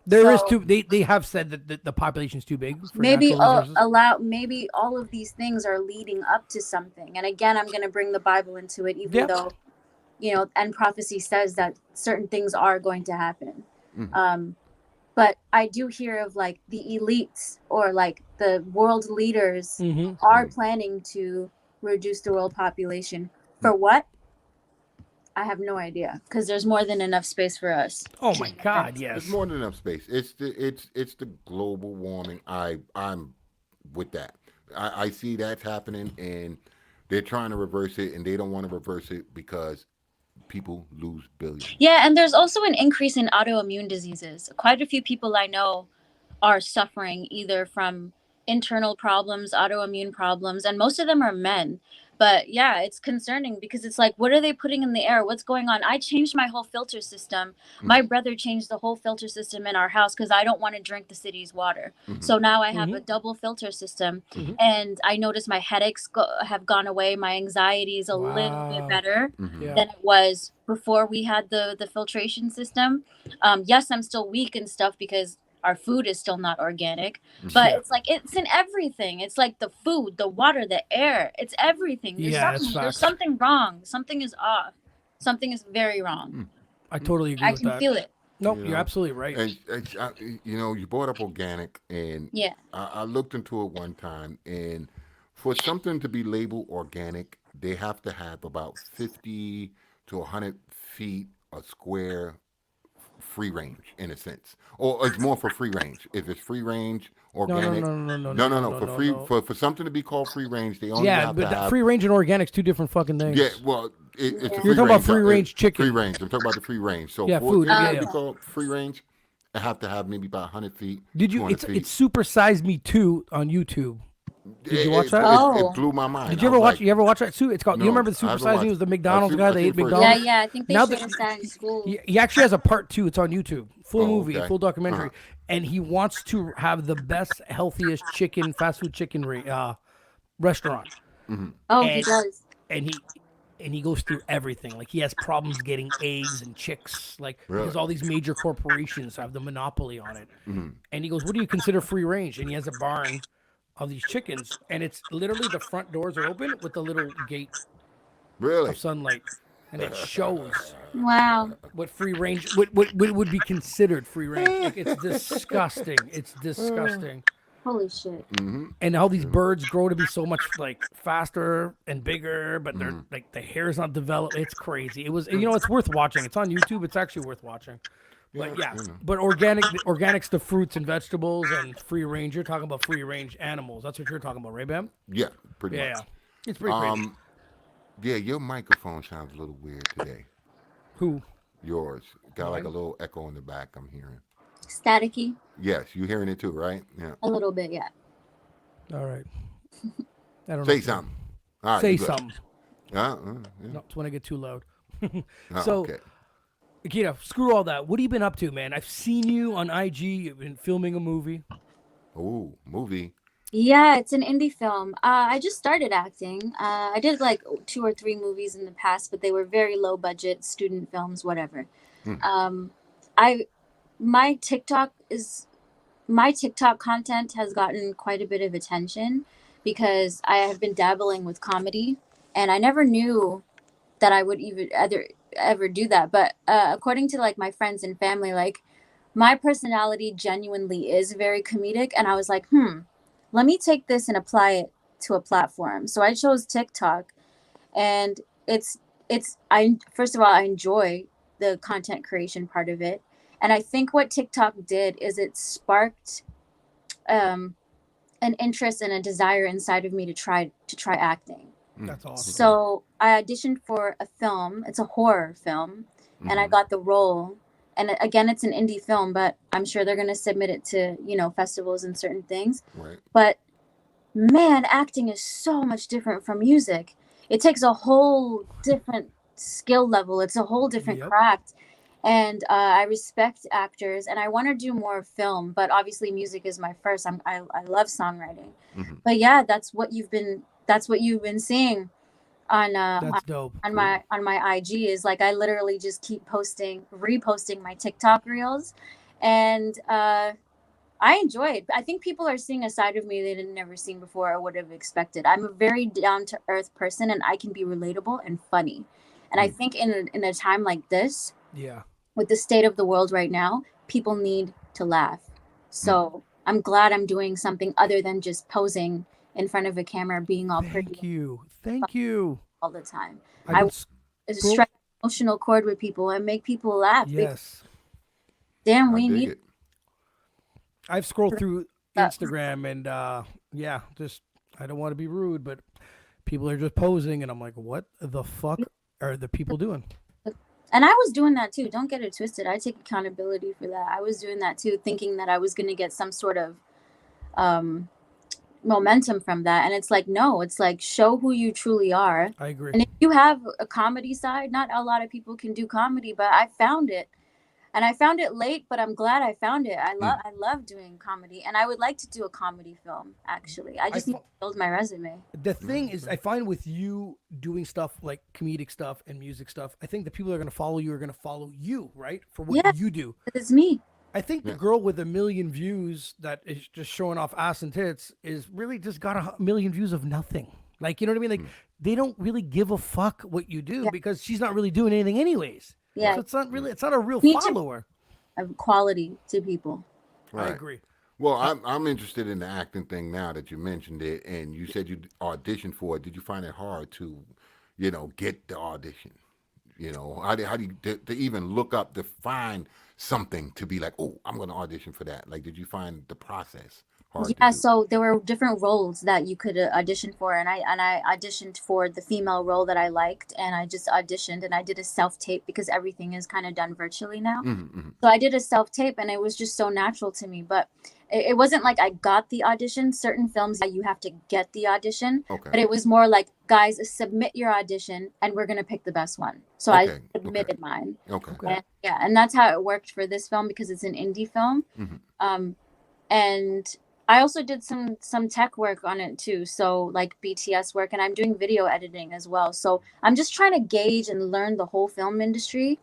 There is too. They have said that the population is too big for Maybe natural resources. maybe all of these things are leading up to something. And again, I'm going to bring the Bible into it, even though, and prophecy says that certain things are going to happen. But I do hear of like the elites or like the world leaders are planning to reduce the world population. For what? I have no idea, because there's more than enough space for us. Oh my God, yes. There's more than enough space. It's the global warming. I'm with that. I see that's happening, and they're trying to reverse it, and they don't want to reverse it because people lose billions. Yeah, and there's also an increase in autoimmune diseases. Quite a few people I know are suffering either from internal problems, autoimmune problems, and most of them are men. But yeah, it's concerning because it's like, what are they putting in the air? What's going on? I changed my whole filter system. My brother changed the whole filter system in our house because I don't want to drink the city's water. So now I have a double filter system, and I notice my headaches have gone away. My anxiety is a little bit better than it was before we had the filtration system. Yes, I'm still weak and stuff because our food is still not organic, but it's like, it's in everything. It's like the food, the water, the air, it's everything. There's something wrong. Something is off. Something is very wrong. I totally agree with that. I can feel it. Nope, you're absolutely right. And you brought up organic, and I looked into it one time, and for something to be labeled organic, they have to have about 50 to 100 feet a square free range, in a sense, or it's more for free range. If it's free range organic, no. For something to be called free range, they only have to have free range and organic's two different fucking things. Yeah, well, it's a free You're talking range, about free range chicken. Free range. I'm talking about the free range. So yeah, for food. it to be called free range, I have to have maybe about 100 feet. Did you? It's Super Size Me 2 on YouTube. Did you watch that? It blew my mind. Did you ever watch? You ever watch that too? It's called. No, you remember the Super Size Me? Was the McDonald's guy that ate McDonald's? Yeah. I think they showed us that in school. He actually has a part 2. It's on YouTube. Full movie, full documentary, and he wants to have the best, healthiest chicken, fast food chicken restaurant. He does. And he goes through everything. Like, he has problems getting eggs and chicks, like because all these major corporations have the monopoly on it. And he goes, "What do you consider free range?" And he has a barn of these chickens, and it's literally the front doors are open with a little gate of sunlight, and it shows what free range what would be considered free range. Like, it's disgusting. It's disgusting. Holy shit. And how these birds grow to be so much like faster and bigger, but they're like, the hair's not developed. It's crazy. It was, it's worth watching. It's on YouTube. It's actually worth watching. But but organic's the fruits and vegetables, and free range, you're talking about free range animals. That's what you're talking about, right, Bam? Yeah, pretty much. Yeah. It's pretty crazy. Yeah, your microphone sounds a little weird today. Who? Yours. Got like a little echo in the back, I'm hearing. Staticky? Yes, you hearing it too, right? Yeah. A little bit, yeah. All right. I don't Say know. Something. All right, say something. No, it's when I get too loud. okay. Nequita, screw all that. What have you been up to, man? I've seen you on IG. You've been filming a movie. Oh, movie. Yeah, it's an indie film. I just started acting. I did like 2 or 3 movies in the past, but they were very low budget student films, whatever. My TikTok content has gotten quite a bit of attention because I have been dabbling with comedy, and I never knew that I would even ever do that. But according to like my friends and family, like, my personality genuinely is very comedic, and I was like, let me take this and apply it to a platform. So I chose TikTok, and first of all, I enjoy the content creation part of it. And I think what TikTok did is it sparked an interest and a desire inside of me to try acting. That's awesome. So I auditioned for a film. It's a horror film, and I got the role. And again, it's an indie film, but I'm sure they're going to submit it to, festivals and certain things. Right. But man, acting is so much different from music. it takes a whole different skill level. It's a whole different craft. And I respect actors, and I want to do more film, but obviously music is my first. I love songwriting. But yeah, that's what you've been seeing on That's dope. on my IG, is like I literally just keep reposting my TikTok reels, and I enjoy it. I think people are seeing a side of me they didn't never seen before or would have expected. I'm a very down to earth person, and I can be relatable and funny. And I think in a time like this, with the state of the world right now, people need to laugh. So I'm glad I'm doing something other than just posing in front of a camera, being all pretty. Thank you. All the time. I strike an emotional chord with people and make people laugh. Yes. Damn, we need it. I've scrolled through Instagram and just I don't want to be rude, but people are just posing, and I'm like, what the fuck are the people doing? And I was doing that too. Don't get it twisted. I take accountability for that. I was doing that too, thinking that I was going to get some sort of momentum from that. And it's like, no, it's like, show who you truly are. I agree. And if you have a comedy side, not a lot of people can do comedy, but I found it. And I found it late, but I'm glad I found it. I love doing comedy, and I would like to do a comedy film. Actually, I just need to build my resume. The thing is, I find with you doing stuff like comedic stuff and music stuff, I think the people that are going to follow you are going to follow you, right, for what you do. It's me. I think the girl with 1 million views that is just showing off ass and tits is really just got 1 million views of nothing. Like, you know what I mean? Like, they don't really give a fuck what you do because she's not really doing anything anyways. Yeah, so it's not a real follower. Of quality to people. Right. I agree. Well, I'm interested in the acting thing now that you mentioned it, and you said you auditioned for it. Did you find it hard to, get the audition? How do you to even look up to find something to be like, oh, I'm going to audition for that? Like, did you find the process hard? Yeah, so there were different roles that you could audition for, and I auditioned for the female role that I liked, and I just auditioned, and I did a self-tape because everything is kind of done virtually now. So I did a self-tape, and it was just so natural to me. But it wasn't like I got the audition. Certain films you have to get the audition, but it was more like, guys, submit your audition, and we're gonna pick the best one. So I submitted mine. And that's how it worked for this film, because it's an indie film. And I also did some tech work on it too, so like BTS work, and I'm doing video editing as well. So I'm just trying to gauge and learn the whole film industry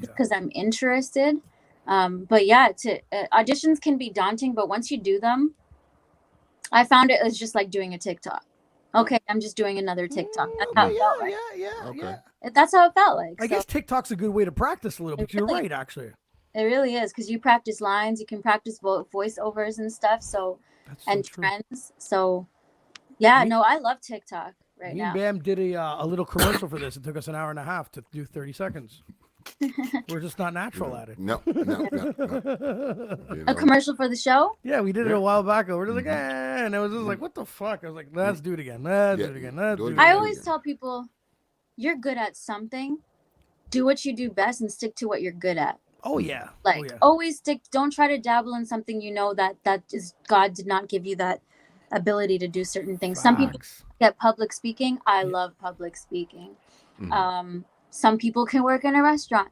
because I'm interested. But yeah, auditions can be daunting, but once you do them, I found it was just like doing a TikTok. Okay, I'm just doing another TikTok. That's how it felt like. Yeah. That's how it felt like. I guess TikTok's a good way to practice a little bit. You're right, actually. It really is, because you practice lines, you can practice voiceovers and stuff. So and trends. So I love TikTok right now. Me and Bam did a little commercial for this. It took us an hour and a half to do 30 seconds. We're just not natural at it. No. A commercial for the show? Yeah, we did it a while back. We're just like, and I was just like, what the fuck? I was like, let's do it again. Let's do it again. I always tell people, you're good at something. Do what you do best and stick to what you're good at. Oh yeah. Always stick. Don't try to dabble in something that is God did not give you that ability to do certain things. Some people get public speaking. I love public speaking. Some people can work in a restaurant.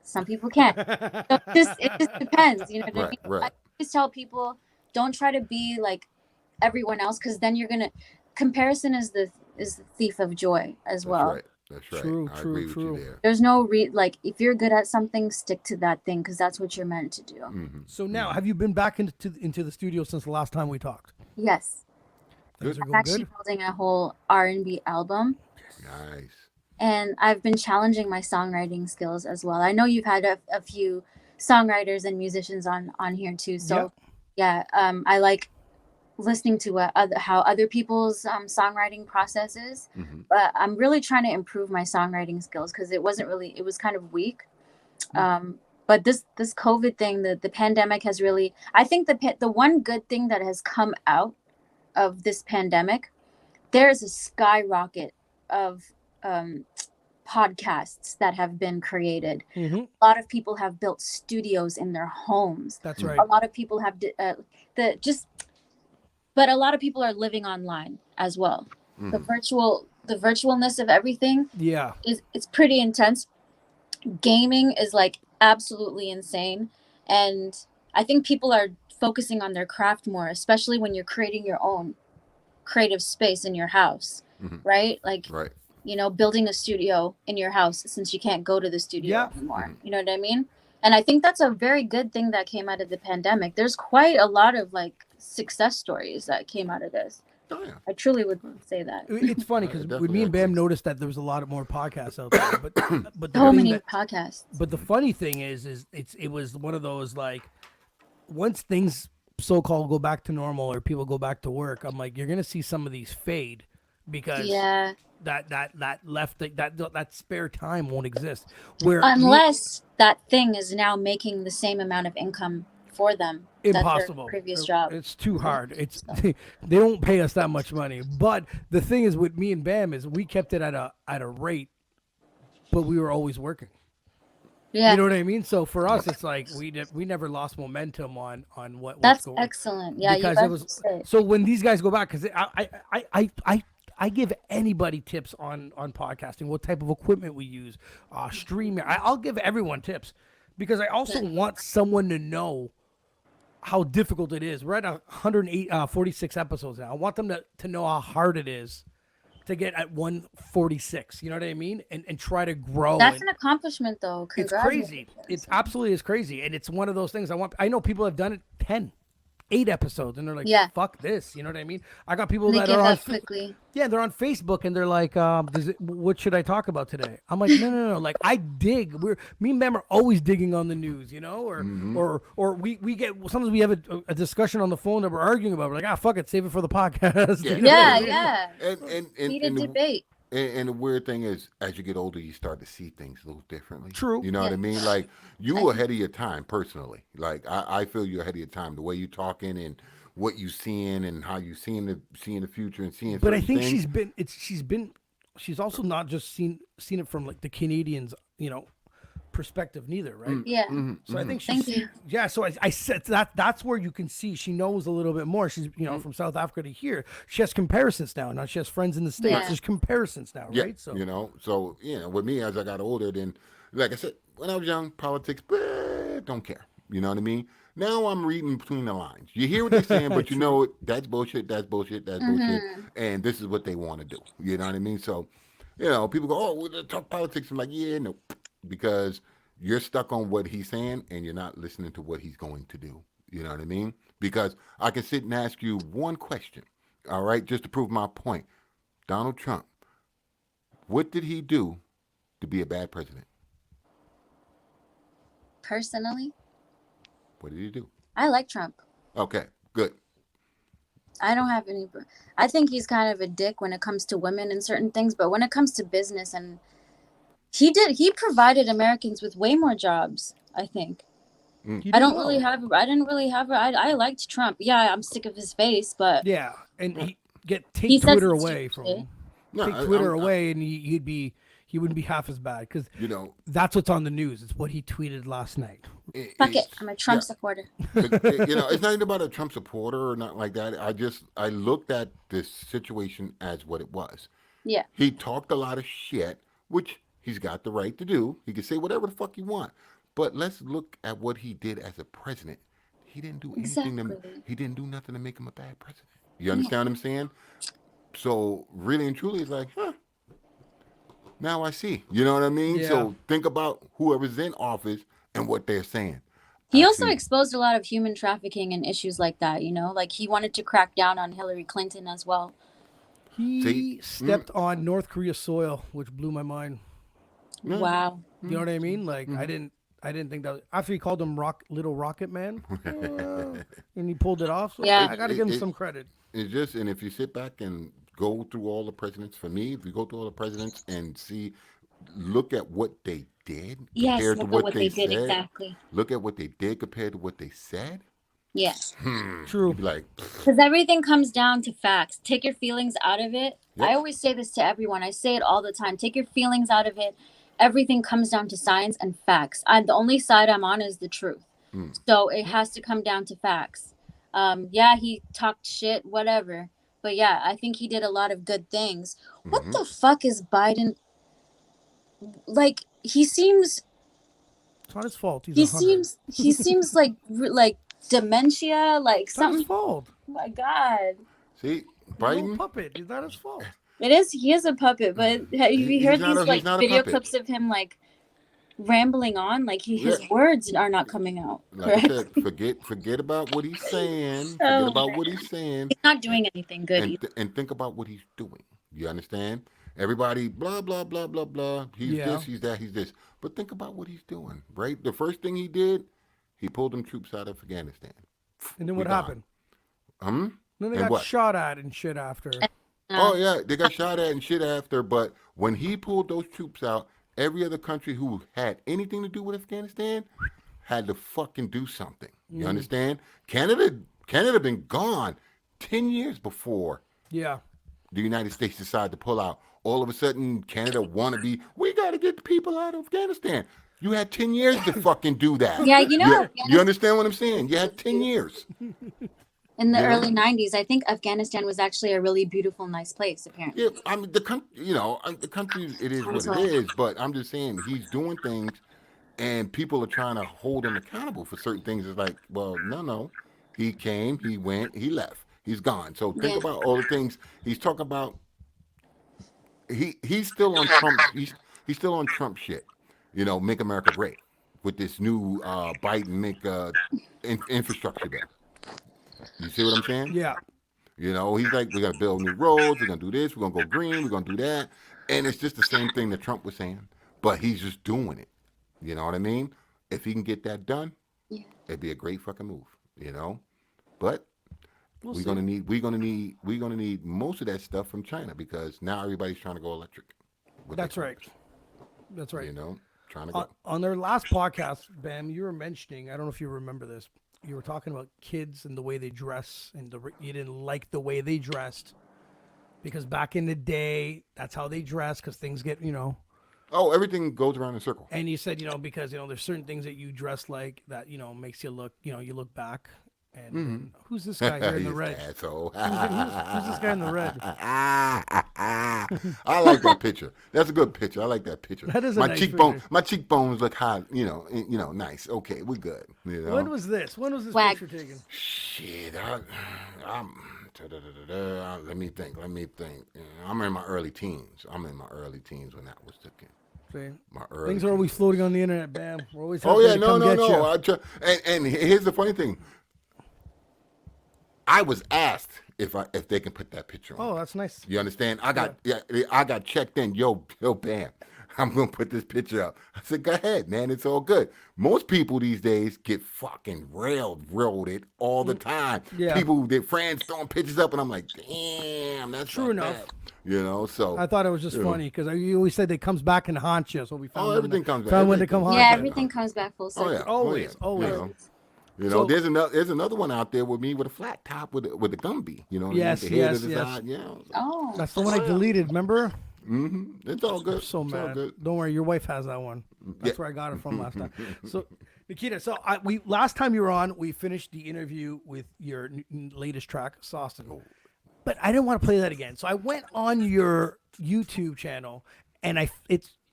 Some people can't. So it just depends. You know what I mean? Right. I always tell people, don't try to be like everyone else, because then you're gonna. Comparison is the thief of joy as well. Right. That's right. I agree with you there. There's no if you're good at something, stick to that thing, because that's what you're meant to do. So now, have you been back into the studio since the last time we talked? Yes. I'm actually building a whole R&B album. Nice. And I've been challenging my songwriting skills as well. I know you've had a few songwriters and musicians on here too. So I like listening to how other people's songwriting process is, but I'm really trying to improve my songwriting skills, because it was kind of weak. But this COVID thing, the pandemic has really, I think the one good thing that has come out of this pandemic, there's a skyrocket of podcasts that have been created. A lot of people have built studios in their homes. That's right. A lot of people have but a lot of people are living online as well. The the virtualness of everything Yeah. it's pretty intense. Gaming is like absolutely insane, and I think people are focusing on their craft more, especially when you're creating your own creative space in your house, right? Like, Right. building a studio in your house since you can't go to the studio Yeah. anymore. You know what I mean? And I think that's a very good thing that came out of the pandemic. There's quite a lot of like success stories that came out of this. Oh yeah. I truly would say that. It's funny because when me and Bam noticed that there was a lot of more podcasts out there, but the So thing many that, podcasts. but the funny thing is it was one of those like, once things so-called go back to normal or people go back to work, I'm like, you're gonna see some of these fade because Yeah. that spare time won't exist. Where Unless that thing is now making the same amount of income for them. impossible. That their previous job. It's too hard. It's they don't pay us that much money. But the thing is with me and Bam is we kept it at a rate, but we were always working. Yeah. You know what I mean? So for us, it's like we never lost momentum on what's That's going. excellent. Yeah, because it was so when these guys go back, because I give anybody tips on podcasting, what type of equipment we use, streaming. I'll give everyone tips because I also want someone to know how difficult it is. We're at 146 episodes now. I want them to know how hard it is to get at 146. You know what I mean? And try to grow. That's an accomplishment, though. It's crazy. It's absolutely is crazy, and it's one of those things. I know people have done it 10, 8 episodes, and they're like, fuck this. You know what I mean? I got people that are on quickly. Yeah, they're on Facebook, and they're like, what should I talk about today? I'm like, no. Like, I dig. Me and Bam are always digging on the news, or we get, sometimes we have a discussion on the phone that we're arguing about. We're like, fuck it, save it for the podcast. Yeah. And Need a debate. And the weird thing is, as you get older, you start to see things a little differently. True. You know what I mean? Like, you ahead of your time, personally. Like, I feel you're ahead of your time. The way you talking and what you seeing and how you seeing the future and seeing. But I think things. she's also not just seen it from like the Canadians, perspective neither, right? Yeah. So I think Thank you. Yeah, so I said that's where you can see she knows a little bit more. She's from South Africa to here. She has comparisons now. Now she has friends in the States. Yeah. There's comparisons now, right? So with me as I got older, then like I said, when I was young, politics, don't care. You know what I mean? Now I'm reading between the lines. You hear what they're saying, but you know that's bullshit, that's bullshit, that's bullshit, and this is what they want to do. You know what I mean? So, people go, we'll talk politics. I'm like, yeah, no, because you're stuck on what he's saying and you're not listening to what he's going to do. You know what I mean? Because I can sit and ask you one question, all right, just to prove my point. Donald Trump, what did he do to be a bad president? Personally, what did he do? I like Trump. Okay, good. I don't have any. I think he's kind of a dick when it comes to women and certain things, but when it comes to business, and he provided Americans with way more jobs, I think. I didn't really have. I liked Trump. Yeah, I'm sick of his face, but yeah, and take Twitter away from him. No, take Twitter away, and he wouldn't be half as bad because that's what's on the news. It's what he tweeted last night. Fuck it, I'm a Trump supporter. It's not even about a Trump supporter or not like that. I looked at this situation as what it was. Yeah, he talked a lot of shit, which he's got the right to do. He can say whatever the fuck he want. But let's look at what he did as a president. He didn't do anything. He didn't do nothing to make him a bad president. You understand what I'm saying? So really and truly, it's like, now I see. You know what I mean? Yeah. So think about whoever's in office and what they're saying. He also exposed a lot of human trafficking and issues like that, like he wanted to crack down on Hillary Clinton as well. He stepped on North Korea soil, which blew my mind. Wow. You know what I mean? Like, I didn't think that after he called him Little Rocket Man, and he pulled it off. So yeah. I got to give him some credit. It's just, and if you sit back and go through all the presidents, for me, if you go through all the presidents and look at what they did compared to what they said. Exactly. Look at what they did compared to what they said. Yes. True. You'd be like, because everything comes down to facts. Take your feelings out of it. Yep. I always say this to everyone. I say it all the time. Take your feelings out of it. Everything comes down to science and facts. The only side I'm on is the truth. So it has to come down to facts. Yeah, he talked shit, whatever. But yeah, I think he did a lot of good things. What Mm-hmm. the fuck is Biden? Like, he seems It's not his fault. He's he 100. seems like dementia, like It's not his something. fault. Oh my God. See, He's a little Biden. puppet. It's not his fault. It is. He is a puppet, but have you heard these He's like not a video puppet. clips of him like rambling on? Like his Yeah. words are not coming out. Like I Correct? said, forget about what he's saying. Forget Oh about man, what he's saying, he's not doing anything good either. and think about what he's doing. You understand? Everybody, blah blah blah blah blah. He's Yeah. this, he's that, he's this. But think about what he's doing, right? The first thing he did, he pulled them troops out of Afghanistan. And then We what gone. happened? Hmm. Then they And got what? shot at and shit after. Oh yeah, they got shot at and shit after. But when he pulled those troops out, every other country who had anything to do with Afghanistan had to fucking do something. You understand? Canada been gone 10 years before Yeah. the United States decided to pull out. All of a sudden, Canada wanna be. We gotta get the people out of Afghanistan. You had 10 years to fucking do that. Yeah, you know, You understand what I'm saying? You had 10 years. in the Yeah. early '90s, I think Afghanistan was actually a really beautiful, nice place. Apparently, Yeah, I mean the country. The country. It is what it is. But I'm just saying he's doing things, and people are trying to hold him accountable for certain things. It's like, well, no. He came, he went, he left, he's gone. So think Yeah. about all the things he's talking about. He's still on Trump. He's still on Trump shit. Make America great with this new Biden make infrastructure bill. You see what I'm saying? Yeah. He's like, we're gonna build new roads, we're gonna do this, we're gonna go green, we're gonna do that, and it's just the same thing that Trump was saying, but he's just doing it. You know what I mean? If he can get that done, Yeah. it'd be a great fucking move. But We'll we're see. gonna need most of that stuff from China because now everybody's trying to go electric. with That's their right. cars, That's right. Trying to go. On their last podcast, Bam, you were mentioning, I don't know if you remember this, you were talking about kids and the way they dress, and you didn't like the way they dressed because back in the day, that's how they dress because things get, Oh, everything goes around in a circle. and you said, because, there's certain things that you dress like that, makes you look, you look back. And who's this guy here in the He's red? an asshole. Who's this guy in the red? I like that picture. That's a good picture. I like that picture. That is a my nice cheekbone. picture. My cheekbones look high. Nice. Okay, we're good. When was this? When was this Wag. picture taken? Shit. Let me think. I'm in my early teens. when that was taken. See? My early. Things are always floating on the internet, Bam. We're always Oh out yeah, there to come get you. no. And here's the funny thing. I was asked if they can put that picture on. Oh, that's nice. You understand? I got checked in. Yo, Bam, I'm gonna put this picture up. I said, go ahead, man. It's all good. Most people these days get fucking railroaded all the time. Yeah. People, their friends throwing pictures up, and I'm like, damn, that's True not enough. bad. So I thought it was just funny because you always said it comes back and haunts you. So we found when everything to- comes back. Found when to Everything come comes haunt Yeah, you. everything comes back full circle. oh yeah, Always, always. So- there's another one out there with me with a flat top with the Gumby. You know, Yes, the head yes, to the yes. side. Yeah. Oh, That's the one I deleted. Remember? It's all good. I'm so It's all mad. good. Don't worry, your wife has that one. That's Yeah. where I got it from last time. So, Nequita, we last time you were on, we finished the interview with your latest track, Saucin'. But I didn't want to play that again, so I went on your YouTube channel, and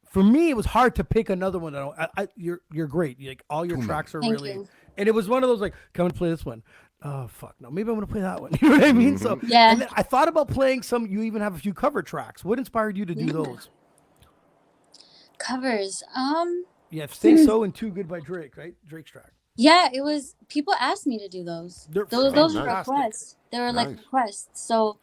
for me it was hard to pick another one. You're great. Like all your tracks are Thank really, you. and it was one of those like, come and play this one. Oh fuck no, maybe I'm gonna play that one. You know what I mean? So Yeah. and then I thought about playing some. You even have a few cover tracks. What inspired you to do those? covers. Yeah, Stay So and Too Good by Drake, right? Drake's track. Yeah, it was. People asked me to do those. They're Those were fantastic. requests. They were like Nice. requests. So,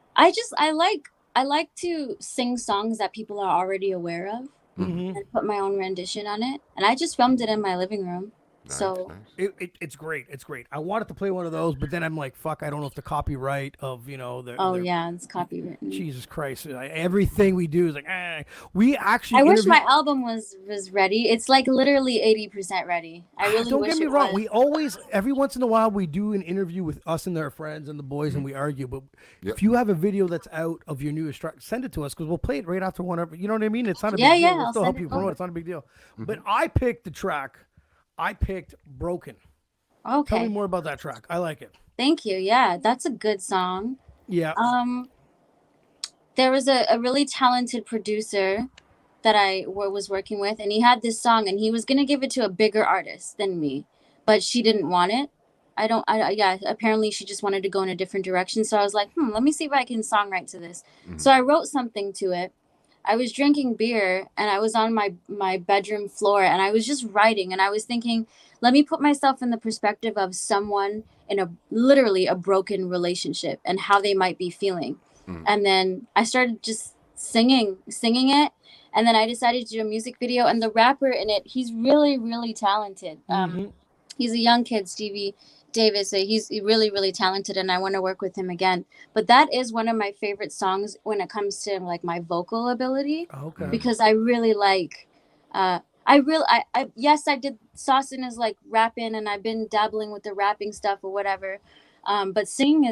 I like to sing songs that people are already aware of Mm-hmm. and put my own rendition on it. And I just filmed it in my living room. So Nice. It's great. It's great. I wanted to play one of those, but then I'm like, fuck, I don't know if the copyright of, yeah, it's copywritten. Jesus Christ. Everything we do is like, we actually. I wish interview- my album was ready. It's like literally 80% ready. I really Don't wish get me it wrong. was. We always, every once in a while, we do an interview with us and their friends and the boys, and we argue. But Yep. if you have a video that's out of your newest track, send it to us because we'll play it right after whatever. You know what I mean? It's not a Yeah, big deal. yeah, We'll I'll still help send you it promote. over. It's not a big deal. But I picked the track. I picked Broken. Tell me Okay. more about that track. I like it. Thank you. Yeah, that's a good song. Yeah. There was a really talented producer that I was working with, and he had this song, and he was gonna give it to a bigger artist than me, but she didn't want it. Yeah, apparently she just wanted to go in a different direction. So I was like, let me see if I can songwrite to this. So I wrote something to it. I was drinking beer, and I was on my bedroom floor, and I was just writing, and I was thinking, let me put myself in the perspective of someone in literally a broken relationship and how they might be feeling. And then I started just singing it. And then I decided to do a music video, and the rapper in it, he's really, really talented. He's a young kid, Stevie Davis. So he's really, really talented, and I want to work with him again. But that is one of my favorite songs when it comes to like my vocal ability. Okay. Because I really like, yes, I did. Saucin is like rapping, and I've been dabbling with the rapping stuff or whatever. But singing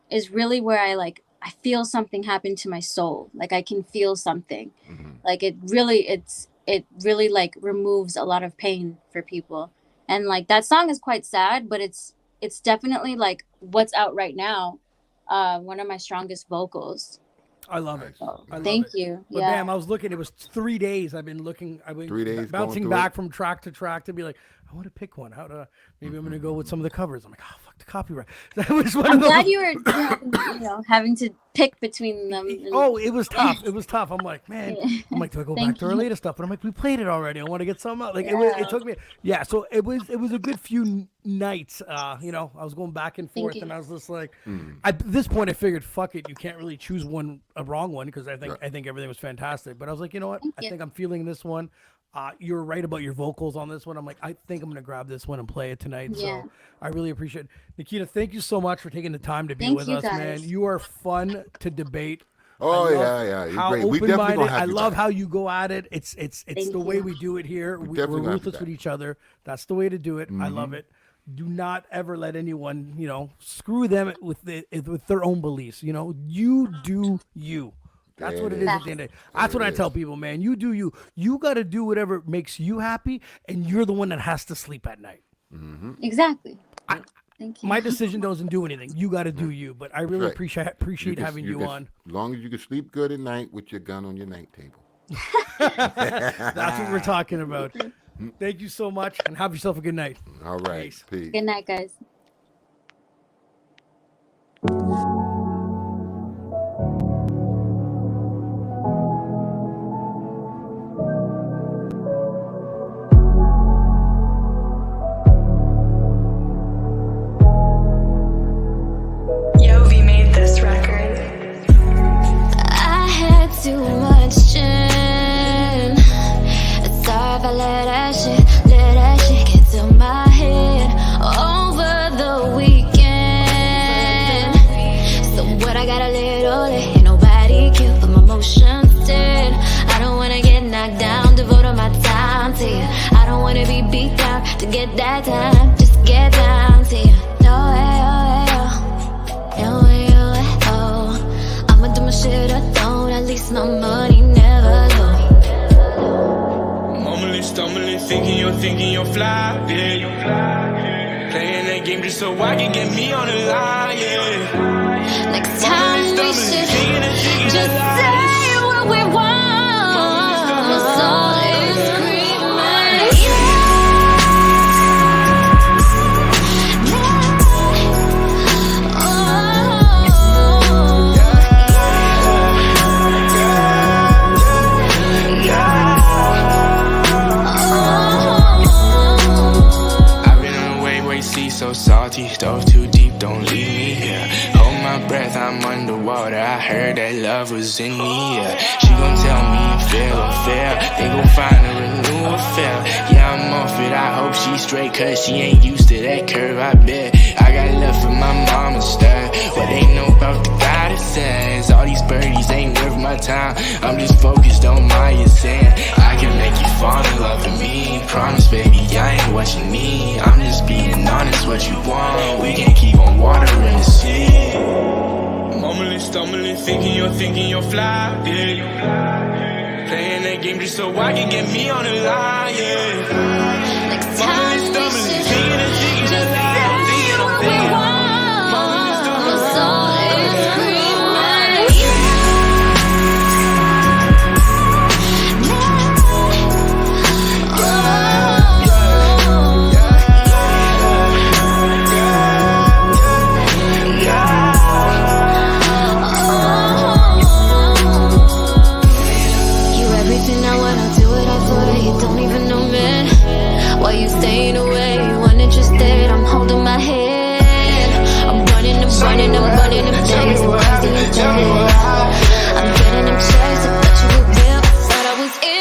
is really where I feel something happen to my soul. Like I can feel something. Like it really like removes a lot of pain for people. And like that song is quite sad, but it's definitely like what's out right now. One of my strongest vocals. I love it. Thank you. But yeah. Bam, I was looking. It was 3 days. I've been 3 days bouncing back from track to track to be like, I want to pick one. Maybe I'm going to go with some of the covers. I'm like, oh fuck the copyright. That was one I'm of those. glad you were having to pick between them. Oh, it was tough. It was tough. I'm like, man. I'm like, do I go back to our latest stuff? But I'm like, we played it already. I want to get some out. Like it took me. Yeah. So it was a good few nights. I was going back and forth, and I was just like, at this point, I figured, fuck it. You can't really choose a wrong one because I think everything was fantastic. But I was like, you know what? I think I'm feeling this one. You're right about your vocals on this one. I'm like, I think I'm going to grab this one and play it tonight. Yeah. So I really appreciate it. Nikita, thank you so much for taking the time to be with us, man. You are fun to debate. Oh, yeah. You're great. We definitely gonna have I love how you go at it. It's the way we do it here. We're ruthless with each other. That's the way to do it. I love it. Do not ever let anyone, screw them with their own beliefs. You do you. That's what it is at the end of the day. That's what I tell people, man. You do you. You got to do whatever makes you happy, and you're the one that has to sleep at night. Exactly. Thank you. My decision doesn't do anything. You got to do you. But I really appreciate having you on. As long as you can sleep good at night with your gun on your night table. That's what we're talking about. Thank you so much, and have yourself a good night. All right. Peace. Good night, guys. Too much gin. Sorry if I let that shit get to my head over the weekend. So what, I got a little lit, ain't nobody killed, but my emotions dead. I don't wanna get knocked down, devote all my time to you. I don't wanna be beat down to get that time, just get down to you. No way, I'ma do my shit alone, at least my money never low. Mumbling, stumbling, thinking you're fly, yeah. Playing that game just so I can get me on the line, yeah. Next time we should just say what we want. My soul is screaming, yeah. So salty, dove too deep, don't leave me here. Hold my breath, I'm underwater. I heard that love was in the air. She gon' tell me fair or fair. They gon' find her a new affair. Yeah, I'm off it, I hope she's straight, cause she ain't used to that curve, I bet. I got love for my mama's style. What they know about the goddesses. All these birdies ain't worth my time. I'm just focused on my ascent. I can make you fall in love with me. Promise, baby, I ain't what you need. I'm just being honest, what you want. We can keep on watering the sea. Mumbling, stumbling, thinking you're fly, yeah. Playing that game just so I can get me on the line, yeah. Next time we should just say what we want. My soul staying away, uninterested. I'm holding my head. I'm running, I'm running, I'm running, I'm chasing, crazy and dead. I'm getting them checks, I thought you were real, I thought I was ill.